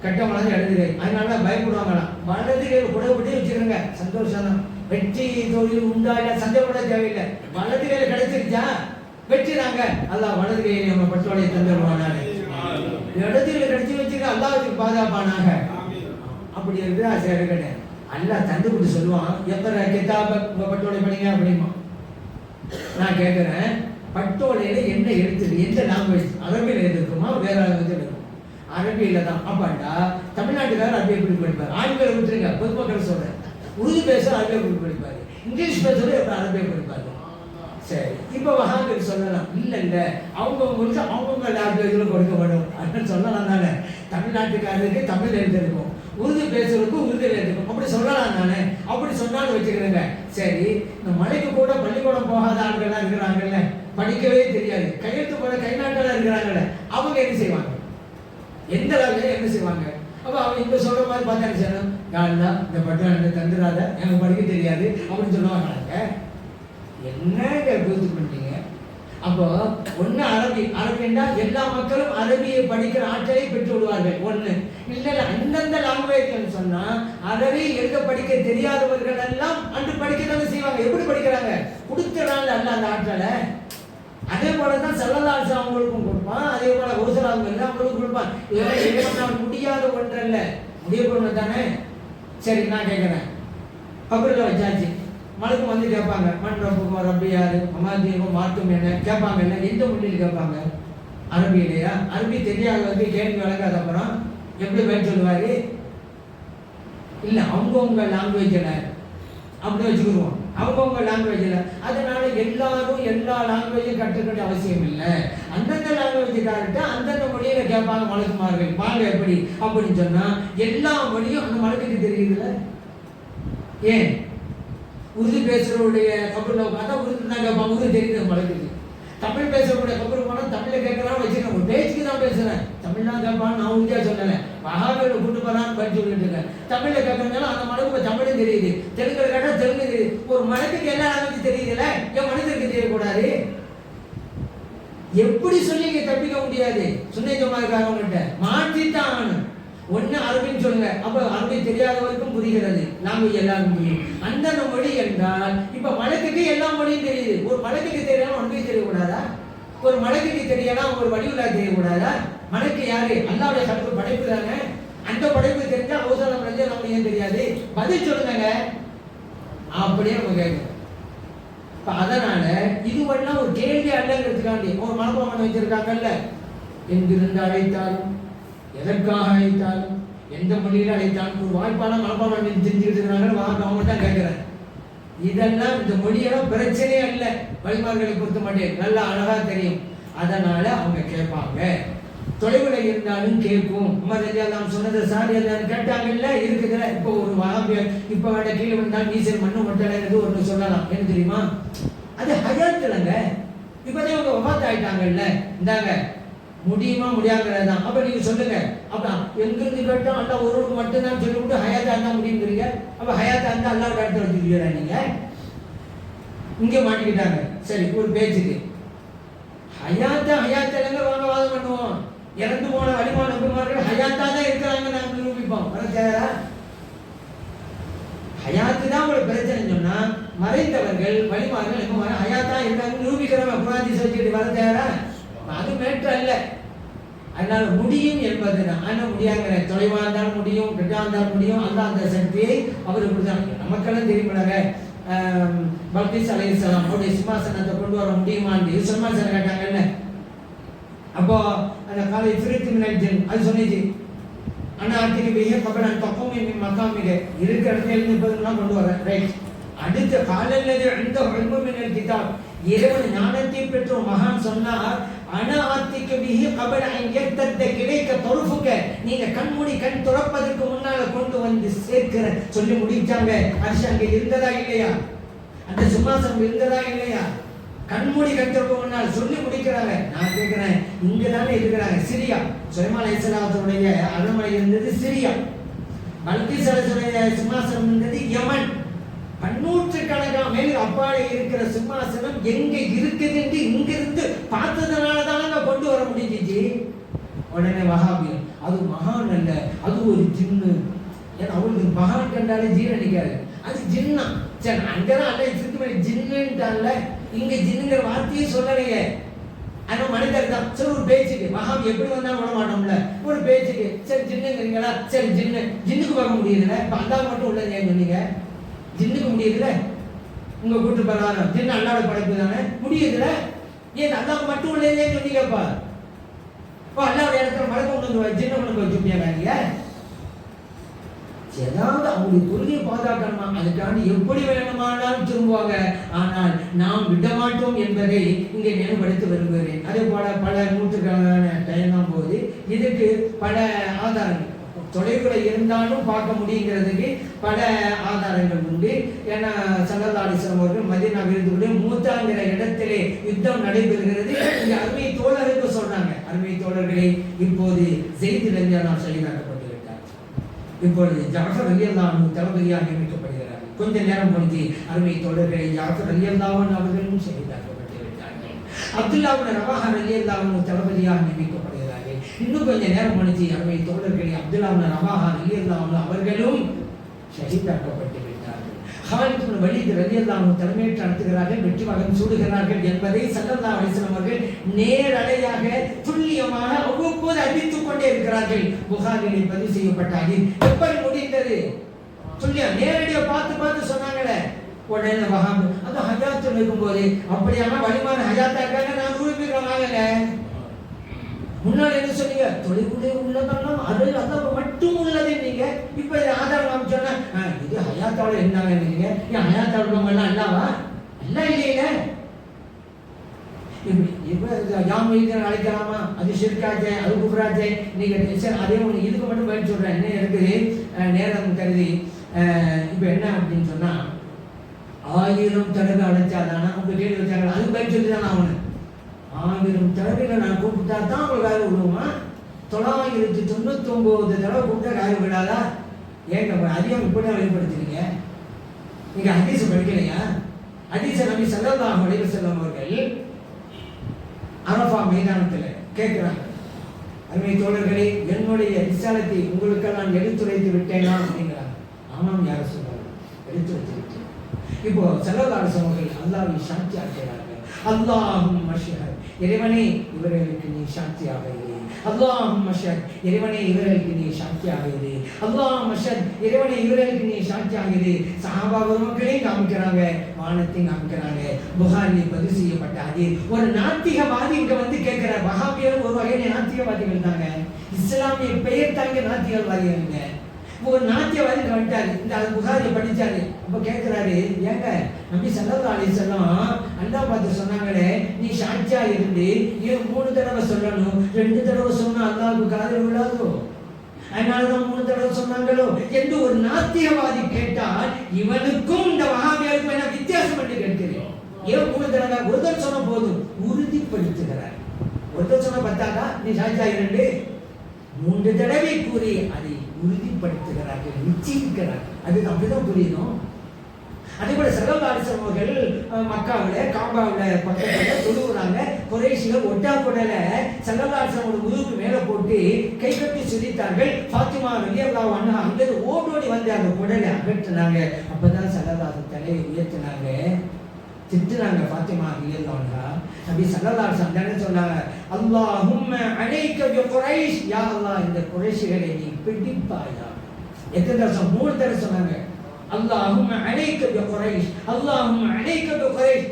கட்ட வளர்ந்து இடது கை. அதனால பயப்படுவாங்களாம். வலது கையில் குடப்பட்டு வச்சுக்கிறோங்க, சந்தோஷம் தான். வெற்றி தொழில் உண்டா இல்ல சந்தேகப்பட தேவையில்லை. வலது கையில கிடைச்சிருச்சா வெற்றிறாங்க. அல்லாஹ் வலது கையில நம்ம பட்டோலையை தந்துடுவானாரு. இடத்துல கிடைச்சி வச்சுக்க அல்லாஹ்வுக்கு பாதுகாப்பானாக. அப்படி இருக்குதா? சரி கிடையாது. அல்லாஹ் தந்துவிட்டு சொல்லுவான், எப்ப கிதாப உங்க பட்டோலை படிங்க அப்படிமா. நான் கேட்கிறேன், பட்டோலையில என்ன எழுத்துது? எந்த லாங்குவேஜ்? அரபியில் எழுதிருக்குமா வேற லாங்குவேஜ் இருக்கும்? அரபியில தான். அப்பாண்டா தமிழ்நாட்டுக்காரர் அரபியை எப்படி படிப்பார்? ஆங்கில விட்டுருங்க, பொதுமக்கள் சொல்றேன். உருது பேச அரபியை எப்படி படிப்பாரு? இங்கிலீஷ் பேசுறது எப்படி அரபியை படிப்பாரு? சரி, இப்ப வஹாபிக்கு சொல்லலாம், இல்ல அவங்கவுங்களுக்கு அவங்கவுங்க லாங்குவேஜ்ல கொடுக்க வேண்டும் அப்படின்னு சொல்லலாம் தானே. தமிழ்நாட்டுக்காரருக்கு தமிழ் எழுதிருக்கும், உருது பேசுறதுக்கு உருது எழுதிருக்கும், அப்படி சொல்லலாம் தானே. அப்படி சொன்னாலும் வச்சுக்கிறேங்க. சரி, இந்த மலைக்கு கூட பள்ளிக்கூடம் போகாத ஆட்கள்லாம் இருக்கிறாங்கல்ல, படிக்கவே தெரியாது, கையெழுத்து போட கை நாட்டெல்லாம் இருக்கிறாங்கல்ல, அவங்க என்ன செய்வாங்க? எந்த அளவுல என்ன செய்வாங்க? அப்ப அவங்க இங்க சொல்ற மாதிரி பார்த்தா செய்யணும், யாருன்னா இந்த பட்டம் எனக்கு தந்துடாத, எனக்கு படிக்க தெரியாது அப்படின்னு சொல்லுவாங்க. என்னங்க பூத்து பண்ணிட்டீங்க? அப்போ ஒண்ணு அரபின்னா எல்லா மக்களும் அரபியை படிக்கிற ஆற்றலை பெற்று விடுவார்கள். ஒண்ணு இல்ல அந்தந்த லாங்குவேஜ் சொன்னா அரபி எழுத படிக்க தெரியாதவர்கள் எல்லாம் அன்று படிக்கதான் செய்வாங்க. எப்படி படிக்கிறாங்க? கொடுத்துறாங்க அல்ல அந்த ஆற்றலை. அதே போலதான் ஸல்லல்லாஹு அலைஹி வஸல்லம் அவங்களுக்கும் கொடுப்பான், அதே போல ஹுசராவுக்கு அவங்களுக்கும் கொடுப்பான். இதெல்லாம் முடியாத ஒன்றல்ல, முடியக்கூடாது தானே. சரி, நான் கேட்கிறேன், கபர்ல வச்சாச்சு, மலக்கு வந்து கேட்பாங்க, மண் ரப்புக்கும் ரப்பி யாரு, மமாதீனும் மாற்றும் என்ன கேட்பாங்கல்ல. எந்த மொழியில் கேட்பாங்க? அரபி இல்லையா? அரபி தெரியாதவருக்கு கேள்வி வழங்காத அப்புறம் எப்படி பேர் சொல்லுவாரு? இல்ல அவங்கவுங்க லாங்குவேஜில் அப்படி வச்சுக்கிடுவோம். அவங்கவுங்க லாங்குவேஜில். அதனால எல்லாரும் எல்லா லாங்குவேஜும் கற்றுக்கிட்ட அவசியம் இல்லை. அந்தந்த லாங்குவேஜுக்கார்ட்ட அந்தந்த மொழியில கேட்பாங்க மலக்குமார்கள், வாங்க எப்படி அப்படின்னு சொன்னா எல்லா மொழியும் அந்த மலக்குக்கு தெரியுதுல்ல. ஏன் உருது பேசுறவருடைய கபூர்ல பார்த்தா உருது தான் கேட்பாங்க, உருது தெரியுது மலக்குக்கு. தமிழ் பேசுறவருடைய கபூர் போனால் தமிழை கேட்கலாம் வச்சுருக்கேன், ஒரு பேச்சுக்கு தான் பேசுறேன், தமிழ் தான் கேட்பான்னு நான் உறுதியா சொல்லலை. மகாபீரை கூட்டு போறான்னு படிச்சு சொல்லிட்டு இருக்கேன். தமிழ்ல கேட்கறதுனால அந்த மலக்கு தமிழும் தெரியுது, தெலுங்குல கேட்டா தெலுங்கு தெரியுது. ஒரு மலக்குக்கு எல்லா லாங்குவேஜ் தெரியுதுல்ல, ஏன் மனிதருக்கு தெரியக்கூடாது? எப்படி சொல்லி தப்பிக்க முடியாது? சுன்னை ஜமாத்காரவங்கள்ட்ட மாற்றித்தான் ஆகணும். ஒன்னு அரபின்னு சொல்லுங்க, அப்ப அரபி தெரியாதவருக்கும் புரிகிறது, லாங்குவேஜ் எல்லாருக்கும் புரியும். அந்தந்த மொழி என்றால் இப்ப மலக்குக்கு எல்லா மொழியும் தெரியுது. ஒரு மலக்குக்கு தெரியலாம் ஒன்றை தெரியக்கூடாதா? ஒரு மலக்குக்கு தெரியலாம் ஒரு வடிவுலா தெரியக்கூடாதா? மலக்கு யாரு? அல்லாவுடைய படைப்பு தானே. அந்த படைப்பு தெரிஞ்சா அவசரம் ரஞ்சா நம்ம ஏன் தெரியாது? பதில் சொல்லுங்க. அப்படியே நம்ம கேட்கணும். அதனால இதுவெல்லாம் ஒரு கேள்வி அல்லங்கிறதுக்காண்டி ஒரு மனப்பான்மை வச்சிருக்காங்கல்ல, எங்கிருந்து அழைத்தாலும் எதற்காக அழைத்தாலும் எந்த மொழியில அழைத்தாலும் ஒரு வாய்ப்பான மனப்பான்மை தெரிஞ்சுக்கிட்டு இருக்கிறாங்க. அவங்க தான் கேட்கிறேன். இதெல்லாம் இந்த மொழியெல்லாம் பிரச்சனையே இல்லை வழிமார்களை பொறுத்த மாட்டேன், நல்லா அழகா தெரியும். அதனால அவங்க கேட்பாங்க. தொலைவுல இருந்தாலும் கேட்கும். உமர் ரலியல்லாஹு சொன்னதை சாரி எல்லாம் கேட்டாங்கல்ல, இருக்குதுல. இப்போ ஒரு வாபியர் இப்போ வேட கீழே வந்தால் மீசல் மண்ணு ஒட்டலைங்கிறது ஒன்று சொல்லலாம். என்ன தெரியுமா? அது ஹயாத்துலங்க. இப்போதான் அவங்க வஃபாத் ஆயிட்டாங்கல்ல, இந்தாங்க முடியுமா முடியாதுதான். அப்ப நீங்க சொல்லுங்க, அப்ப எங்கிருந்து கேட்டா அல்லா ஒருவருக்கு மட்டும்தான் சொல்லிவிட்டு ஹயாத்தா இருந்தா முடியுங்கிறீங்க. அப்ப ஹயாத்தா இருந்தா அல்லாஹ் இடத்துல வச்சுக்கிறீங்களா நீங்க? இங்கே மாட்டிக்கிட்டாங்க. சரி, ஒரு பேச்சுக்கு ஹயாத்தா ஹயாத்தலங்க வாங்க வாதம் பண்ணுவோம். இறந்து போன வழிமான நபிமார்கள் ஹயாத்தா தான் இருக்கிறாங்க நாங்கள் நிரூபிப்போம். ஹயாத்து தான் ஒரு பிரச்சனை சொன்னா மறைந்தவர்கள் வழிமார்கள் எப்ப ஹயாத்தா இருக்காங்க நிரூபிக்கிறவங்க குரான் வச்சுட்டு வர தேரா அது மேற்று அல்ல. அதனால முடியும் என்பதுதான். ஆனால் முடியாங்கிற தொலைவா இருந்தாலும் முடியும், கிட்டா இருந்தாலும் முடியும். அந்த சக்தியை அவருக்கு கொடுத்தாங்க. நமக்கெல்லாம் தெரியுமில்ல, பல்கிஸ் அலைஹிஸ்ஸலாம் அவருடைய சிம்மாசனத்தை கொண்டு வர முடியுமான்னு சிம்மாசனம் கேட்டாங்கல்ல. அப்போ அந்த காலை ஃபிரித்து மினல் ஜின் அது சொன்னிச்சு, ஆனால் ஆர்த்திக்கு பெய்ய கபடன் தப்பமே மக்காமிக இருக்கிற இடத்துல இருந்து கொண்டு வர ரைட். அடுத்த காலல்லது அந்த மினல் கிதாப் இறைவன் ஞானத்தை பெற்ற மகான் சொன்னார், அனாத்திக்கு பிஹி கபல எத்தத்த கிடைக்க தொழுப்புக்க நீங்க கண்மூடி கண் துறப்பதற்கு முன்னால கொண்டு வந்து சேர்க்கிற சொல்லி முடிச்சாங்க. அரிசி அங்க இருந்ததா இல்லையா? அந்த சிம்மாசனம் இருந்ததா இல்லையா? கண்மூடி கண் துறப்பு முன்னால் சொல்லி முடிக்கிறாங்க. நான் கேட்கிறேன், இங்கதானே இருக்கிறாங்க. சிரியா சுலைமான் அலைஹிஸ்ஸலாத்துடைய அரண்மனை இருந்தது சிரியா. பல்கிஸ் அலைஹிஸ்ஸலாத்துடைய சிம்மாசனம் இருந்தது யமன். பன்னூற்றுக்கணக்கான மேல் அப்பாலே இருக்கிற சிம்மாசனம் எங்க இருக்குது என்று இங்கிருந்து பார்த்ததுனாலதான் கொண்டு வர முடிஞ்சிச்சு. உடனே வஹாபிகள் அது மகான் அல்ல, அது ஒரு ஜின்னு. ஏன்னா அவங்களுக்கு மகான் கண்டாலே ஜீரணிக்காது, அது ஜின்னா. சரி, அங்கதான் அல்ல இருக்கு ஜின்னுட்டான்ல, இங்க ஜின்னுங்கிற வார்த்தையே சொல்லலையே. ஆனா மனிதர் தான். சரி, ஒரு பேச்சுக்கு மகான் எப்படி வந்தாலும் விட மாட்டோம்ல. ஒரு பேச்சுக்கு சரி ஜின்னுங்கிறீங்களா? சரி ஜின்னு, ஜின்னுக்கு பார்க்க முடியுதுல்ல. இப்ப அல்லாஹ் மட்டும் உள்ளது ஏன் சொன்னீங்க? ஜின்னுக்கு முடியுதுல. உங்க கூட்டு பிரகாரம் ஜின்னு அல்லாஹ்வோட படைப்பு தானே, முடியுதுல. ஏன் அல்லாஹ் மட்டும் உள்ளதே சொன்னீங்கப்பா? அல்லாஹ்வுடைய இடத்துல மலக்கு கொண்டு வந்து ஜின்னை கொண்டு போய் வச்சுப்பியாங்க. ஏதாவது அவங்களுடைய கொள்கையை பாதுகாக்கணுமா? அதுக்காண்டி எப்படி வேணுமானாலும் திரும்புவாங்க. ஆனால் நாம் விடமாட்டோம் என்பதை இங்கே நினைவுபடுத்த விரும்புகிறேன். அதே போல பல நூற்றுக்கணக்கான டைம் தான் போகுது. இதுக்கு பல ஆதாரங்கள் தொலைவுல இருந்தாலும் பார்க்க முடியுங்கிறதுக்கு பல ஆதாரங்கள் உண்டு. ஏன்னா ஸல்லல்லாஹு அலைஹி வஸல்லம் அவர்கள் மதீனா விருதுடைய மூத்தாங்கிற இடத்திலே யுத்தம் நடைபெறுகிறது. இங்க அருமை தோழருக்கு சொல்றாங்க, அருமை தோழர்களே, இப்போது ஸைத் ரலியல்லாஹு ஷஹீதாக்கப்பட்டு விட்டார். இப்பொழுது ஜாஃபர் ரலியல்லாஹு அன்ஹு தளபதியாக நியமிக்கப்படுகிறார். கொஞ்ச நேரம் பொழுது அருமை தோழர்களே, ஜாஃபர் ரலியல்லாஹு அன்ஹு அவர்களும் ஷஹீதாக்கப்பட்டு விட்டார்கள். அப்துல்லாஹ் இப்னு ரவாஹா ரலியல்லாஹு அன்ஹு தளபதியாக நியமிக்கப்படுகிறார்கள். இன்னும் கொஞ்ச நேரம் முடிச்சு அருமை தோழர்களே, அப்துல்லாஹ் இப்னு ரவாஹா ரலியல்லாஹு அன்ஹு அவர்களும் ஷஹீதாக்கப்பட்டு விட்டார்கள். ஹாலித் இப்னு வலீத் ரலியல்லாஹு அன்ஹு தலைமையேற்று நடத்துகிறார்கள், வெற்றி வாகனம் சூடுகிறார்கள் என்பதை ஸல்லல்லாஹு அலைஹி வஸல்லம் அவர்கள் நேரலையாக துல்லியமாக அவ்வப்போது அறிவித்துக் கொண்டே இருக்கிறார்கள். புகாரில் பதிவு செய்யப்பட்ட ஹதீஸ். எப்படி முடிந்தது? துல்லியம் நேரடியா பார்த்து சொன்னாங்களே. உடனே வஹாப் அந்த ஹஜாத்தில் இருக்கும்போது அப்படியான வலிமான ஹஜாத்தா இருக்காங்க, நான் நிரூபிக்கிறோமாங்க. முன்னாடி என்ன சொன்னீங்க? தொலைவுடைய உள்ளதெல்லாம் அது அதான் மட்டும் உள்ளது. நீங்க இப்ப ஆதாரம் சொன்னா இது ஹயாத்தா ஹயாத்தாவோட இருந்தாங்க நினைக்கிறீங்க? ஏன் ஹயாத்தாவோட உள்ளவங்கலாம் அல்லாவா? அல்லா இல்லையில. இப்படி இப்போ யாம் வைத்தியன் அழைக்கலாமா? அது ஷிர்காச்சே, அது குப்ராச்சே. நீங்கள் சரி அதே ஒன்று இதுக்கு மட்டும் பதில் சொல்கிறேன். என்ன இருக்குது நேரம் கருதி. இப்போ என்ன அப்படின்னு சொன்னால் 1000 தடவை அழைச்சாதானா அவங்க கேள்வி வச்சாங்க. அது பதில் சொல்லி தான் அவனு 1000 தடவையில் நான் கூப்பிட்டா தான் அவங்க வேலை விடுவோமா? 999 தடவை கூப்பிட்டா வேலை விடாதா? ஏங்க அதிகம் இப்படி வெளிப்படுத்துறீங்க? நீங்கள் ஹதீஸ் படிக்கலையா? ஹதீஸை நபி ஸல்லல்லாஹு அலைஹி வஸல்லம் அவர்கள் அரஃபா மைதானத்தில் கேட்குறாங்க, அருமை தோழர்களே, என்னுடைய ரிசாலத்தை உங்களுக்கு நான் எடுத்துரைத்து விட்டேனா அப்படிங்கிறாங்க. ஆமாம் யார சொல்றாங்க, எடுத்துரைத்து விட்டேன். இப்போ ஸல்லல்லாஹு அலைஹி வஸல்லம் அவர்கள் அல்லாஹ்வை சாட்சி ஆக்குகிறார்கள். அல்லாஹும்ம ஷஹத், இறைவனே இவர்களுக்கு நீ சாட்சியாக இரு. அல்லாஹும்ம ஷஹத், இறைவனே இவர்களுக்கு நீ சாட்சியாக இரு. அல்லாஹும்ம ஷஹத், இறைவனே இவர்களுக்கு நீ சாட்சியாக இரு. சஹாபா பெருமக்களே காமிக்கிறாங்க, வானத்தையும் காமிக்கிறாங்க. புகாரில் பதிவு செய்யப்பட்ட ஹதீஸ். ஒரு நாத்திகவாதி இங்க வந்து கேட்கிற, வஹாபியர் ஒரு வகையான நாத்திகவாதிகள் தாங்க, இஸ்லாமிய பெயர் தாங்க நாத்திகவாதிகள். ஒரு நாத்தியவாதி வந்துட்டாரு, இந்த புகாரியை படிச்சாரு. அப்ப கேட்கிறாரு, ஏங்க நபி ஸல்லல்லாஹு அலைஹி வஸல்லம் அல்லாஹ் பார்த்து சொன்னாங்களே, நீ சாட்சியா இருந்து ஏன் 3 தடவை சொல்லணும்? 2 தடவை சொன்னா அல்லாஹ்வுக்கு காதுல விழாதோ? அதனாலதான் 3 தடவை சொன்னாங்களோ என்று ஒரு நாத்தியவாதி கேட்டால், இவனுக்கும் இந்த வஹாபியருக்கும் என்ன வித்தியாசம் என்று கேட்கிறேன். ஏன் 3 தடவை? ஒருத்தர் சொன்ன போதும் உறுதிப்படுத்துகிறார். ஒருத்தர் சொன்ன பத்தாதா நீ சாட்சியா இருந்து? 3 தடவை கூறி அதை உறுதிப்படுத்துகிறார்கள், நிச்சயிக்கிறார்கள். அது அப்படிதான் புரியணும். அதே போல ஸல்லல்லாஹு அலைஹி வஸல்லம் அவர்கள் மக்காவில் காபாவில் பக்கத்தில் தொழுகிறாங்க. குறைஷிகள் ஒட்டாக்குடல ஸல்லல்லாஹு அலைஹி வஸல்லம் முதுகுக்கு மேலே போட்டு கை கட்டி சுதித்தார்கள். ஃபாத்திமா ரலியல்லாஹு அன்ஹா அங்கே ஓடோடி வந்து அந்த குடலை அகற்றினாங்க. அப்பதான் ஸல்லல்லாஹு அலைஹி வஸல்லம் தலையை உயர்த்தினாங்க, திட்டுனாங்க ஃபாத்திமா ரலியல்லாஹு அன்ஹா. நபி ஸல்லல்லாஹு அலைஹி வஸல்லம் சொன்னாங்க, அல்லாஹும்ம அலைக பி குரைஷ், யா அல்லாஹ் இந்த குறைஷிகளை நீ பிடிப்பாயா. எத்தனை தடவை? 3 தடவை சொன்னாங்க. அல்லாஹும்ம அலைக பி குரைஷ், அல்லாஹும்ம அலைக பி குரைஷ்.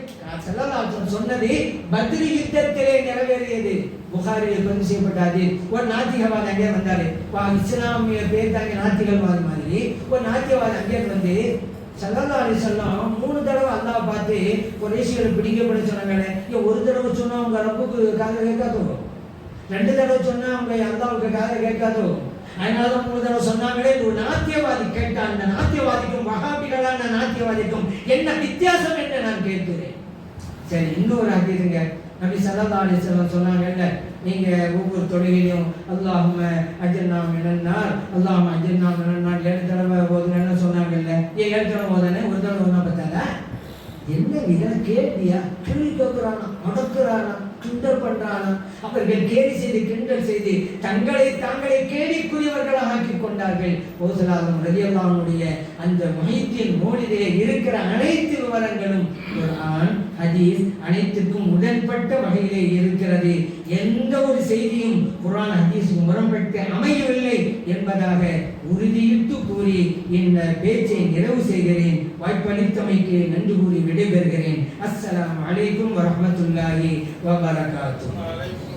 ஸல்லல்லாஹு அலைஹி வஸல்லம் சொன்னது பத்ர் யுத்தத்திலே நிறைவேறியது. புகாரியில் பதிவு செய்யப்பட்டது. ஒரு நாத்திகவாதி அங்கே வந்தாரு, இஸ்லாமிய பேர் தாங்க நாத்திகவாதி மாதிரி. ஒரு நாத்திகவாதி அங்கே வந்து ஸல்லல்லாஹு அலைஹி வஸல்லம் 3 தடவை அல்லாஹ் பார்த்து குறைஷிகளை பிடிக்கப்பட சொன்னாங்களே, ஒரு தடவை சொன்னா அவங்க ரப்புக்கு காதுல கேட்காதோ? 2 தடவை சொன்னா அவங்க அல்லாஹ்வுக்கு காதுல கேட்காதோ? அதனாலதான் 3 தடவை சொன்னாங்களே. ஒரு நாத்தியவாதி கேட்டான், அந்த நாத்தியவாதிக்கும் வஹாபிகளான நாத்தியவாதிக்கும் என்ன வித்தியாசம் என்று நான் கேட்கிறேன். சரி, இன்னொரு ஹதீஸுங்க. நபி ஸல்லல்லாஹு அலைஹி வஸல்லம் சொன்னாங்கல்ல, நீங்க ஒவ்வொரு தொழுகையிலும் அல்லாஹும்ம அஜ்ர்னா மினன் நார், அல்லாஹும்ம அஜ்ர்னா மினன் நார் 7 தடவை ஓதுங்கன்னு சொன்னாங்கல்ல. 7 தடவை ஓதுனே, ஒரு தடவை ஓதுனா பத்தாதா? என்ன இதெல்லாம் கேள்வியா? கேள்வி கேட்கிறானா, அடக்குறானா, கிண்டல் பண்றானா? அவர்கள் கேலி செய்து கிண்டல் செய்து தங்களை தாங்களே கேலிக்குரியவர்களாக ஆக்கி கொண்டார்கள். ஓசலாதம் ரலியல்லாஹு அன்ஹுடைய அந்த முஹைத்தின் மௌலிதிலே இருக்கிற அனைத்து விவரங்களும் குர்ஆன் ஹதீஸ் அனைத்துக்கும் உடன்பட்ட வகையிலே இருக்கிறது. எந்த ஒரு செய்தியும் குர்ஆன் ஹதீஸுக்கு முரண்பட்டு அமையவில்லை என்பதாக உறுதியிட்டு கூறி இந்த பேச்சை நிறைவு செய்கிறேன். வாய்ப்பளித்தமைக்கு நன்றி கூறி விடைபெறுகிறேன். அஸ்ஸலாமு அலைக்கும் வரஹ்மத்துல்லாஹி வபரகாத்துஹு.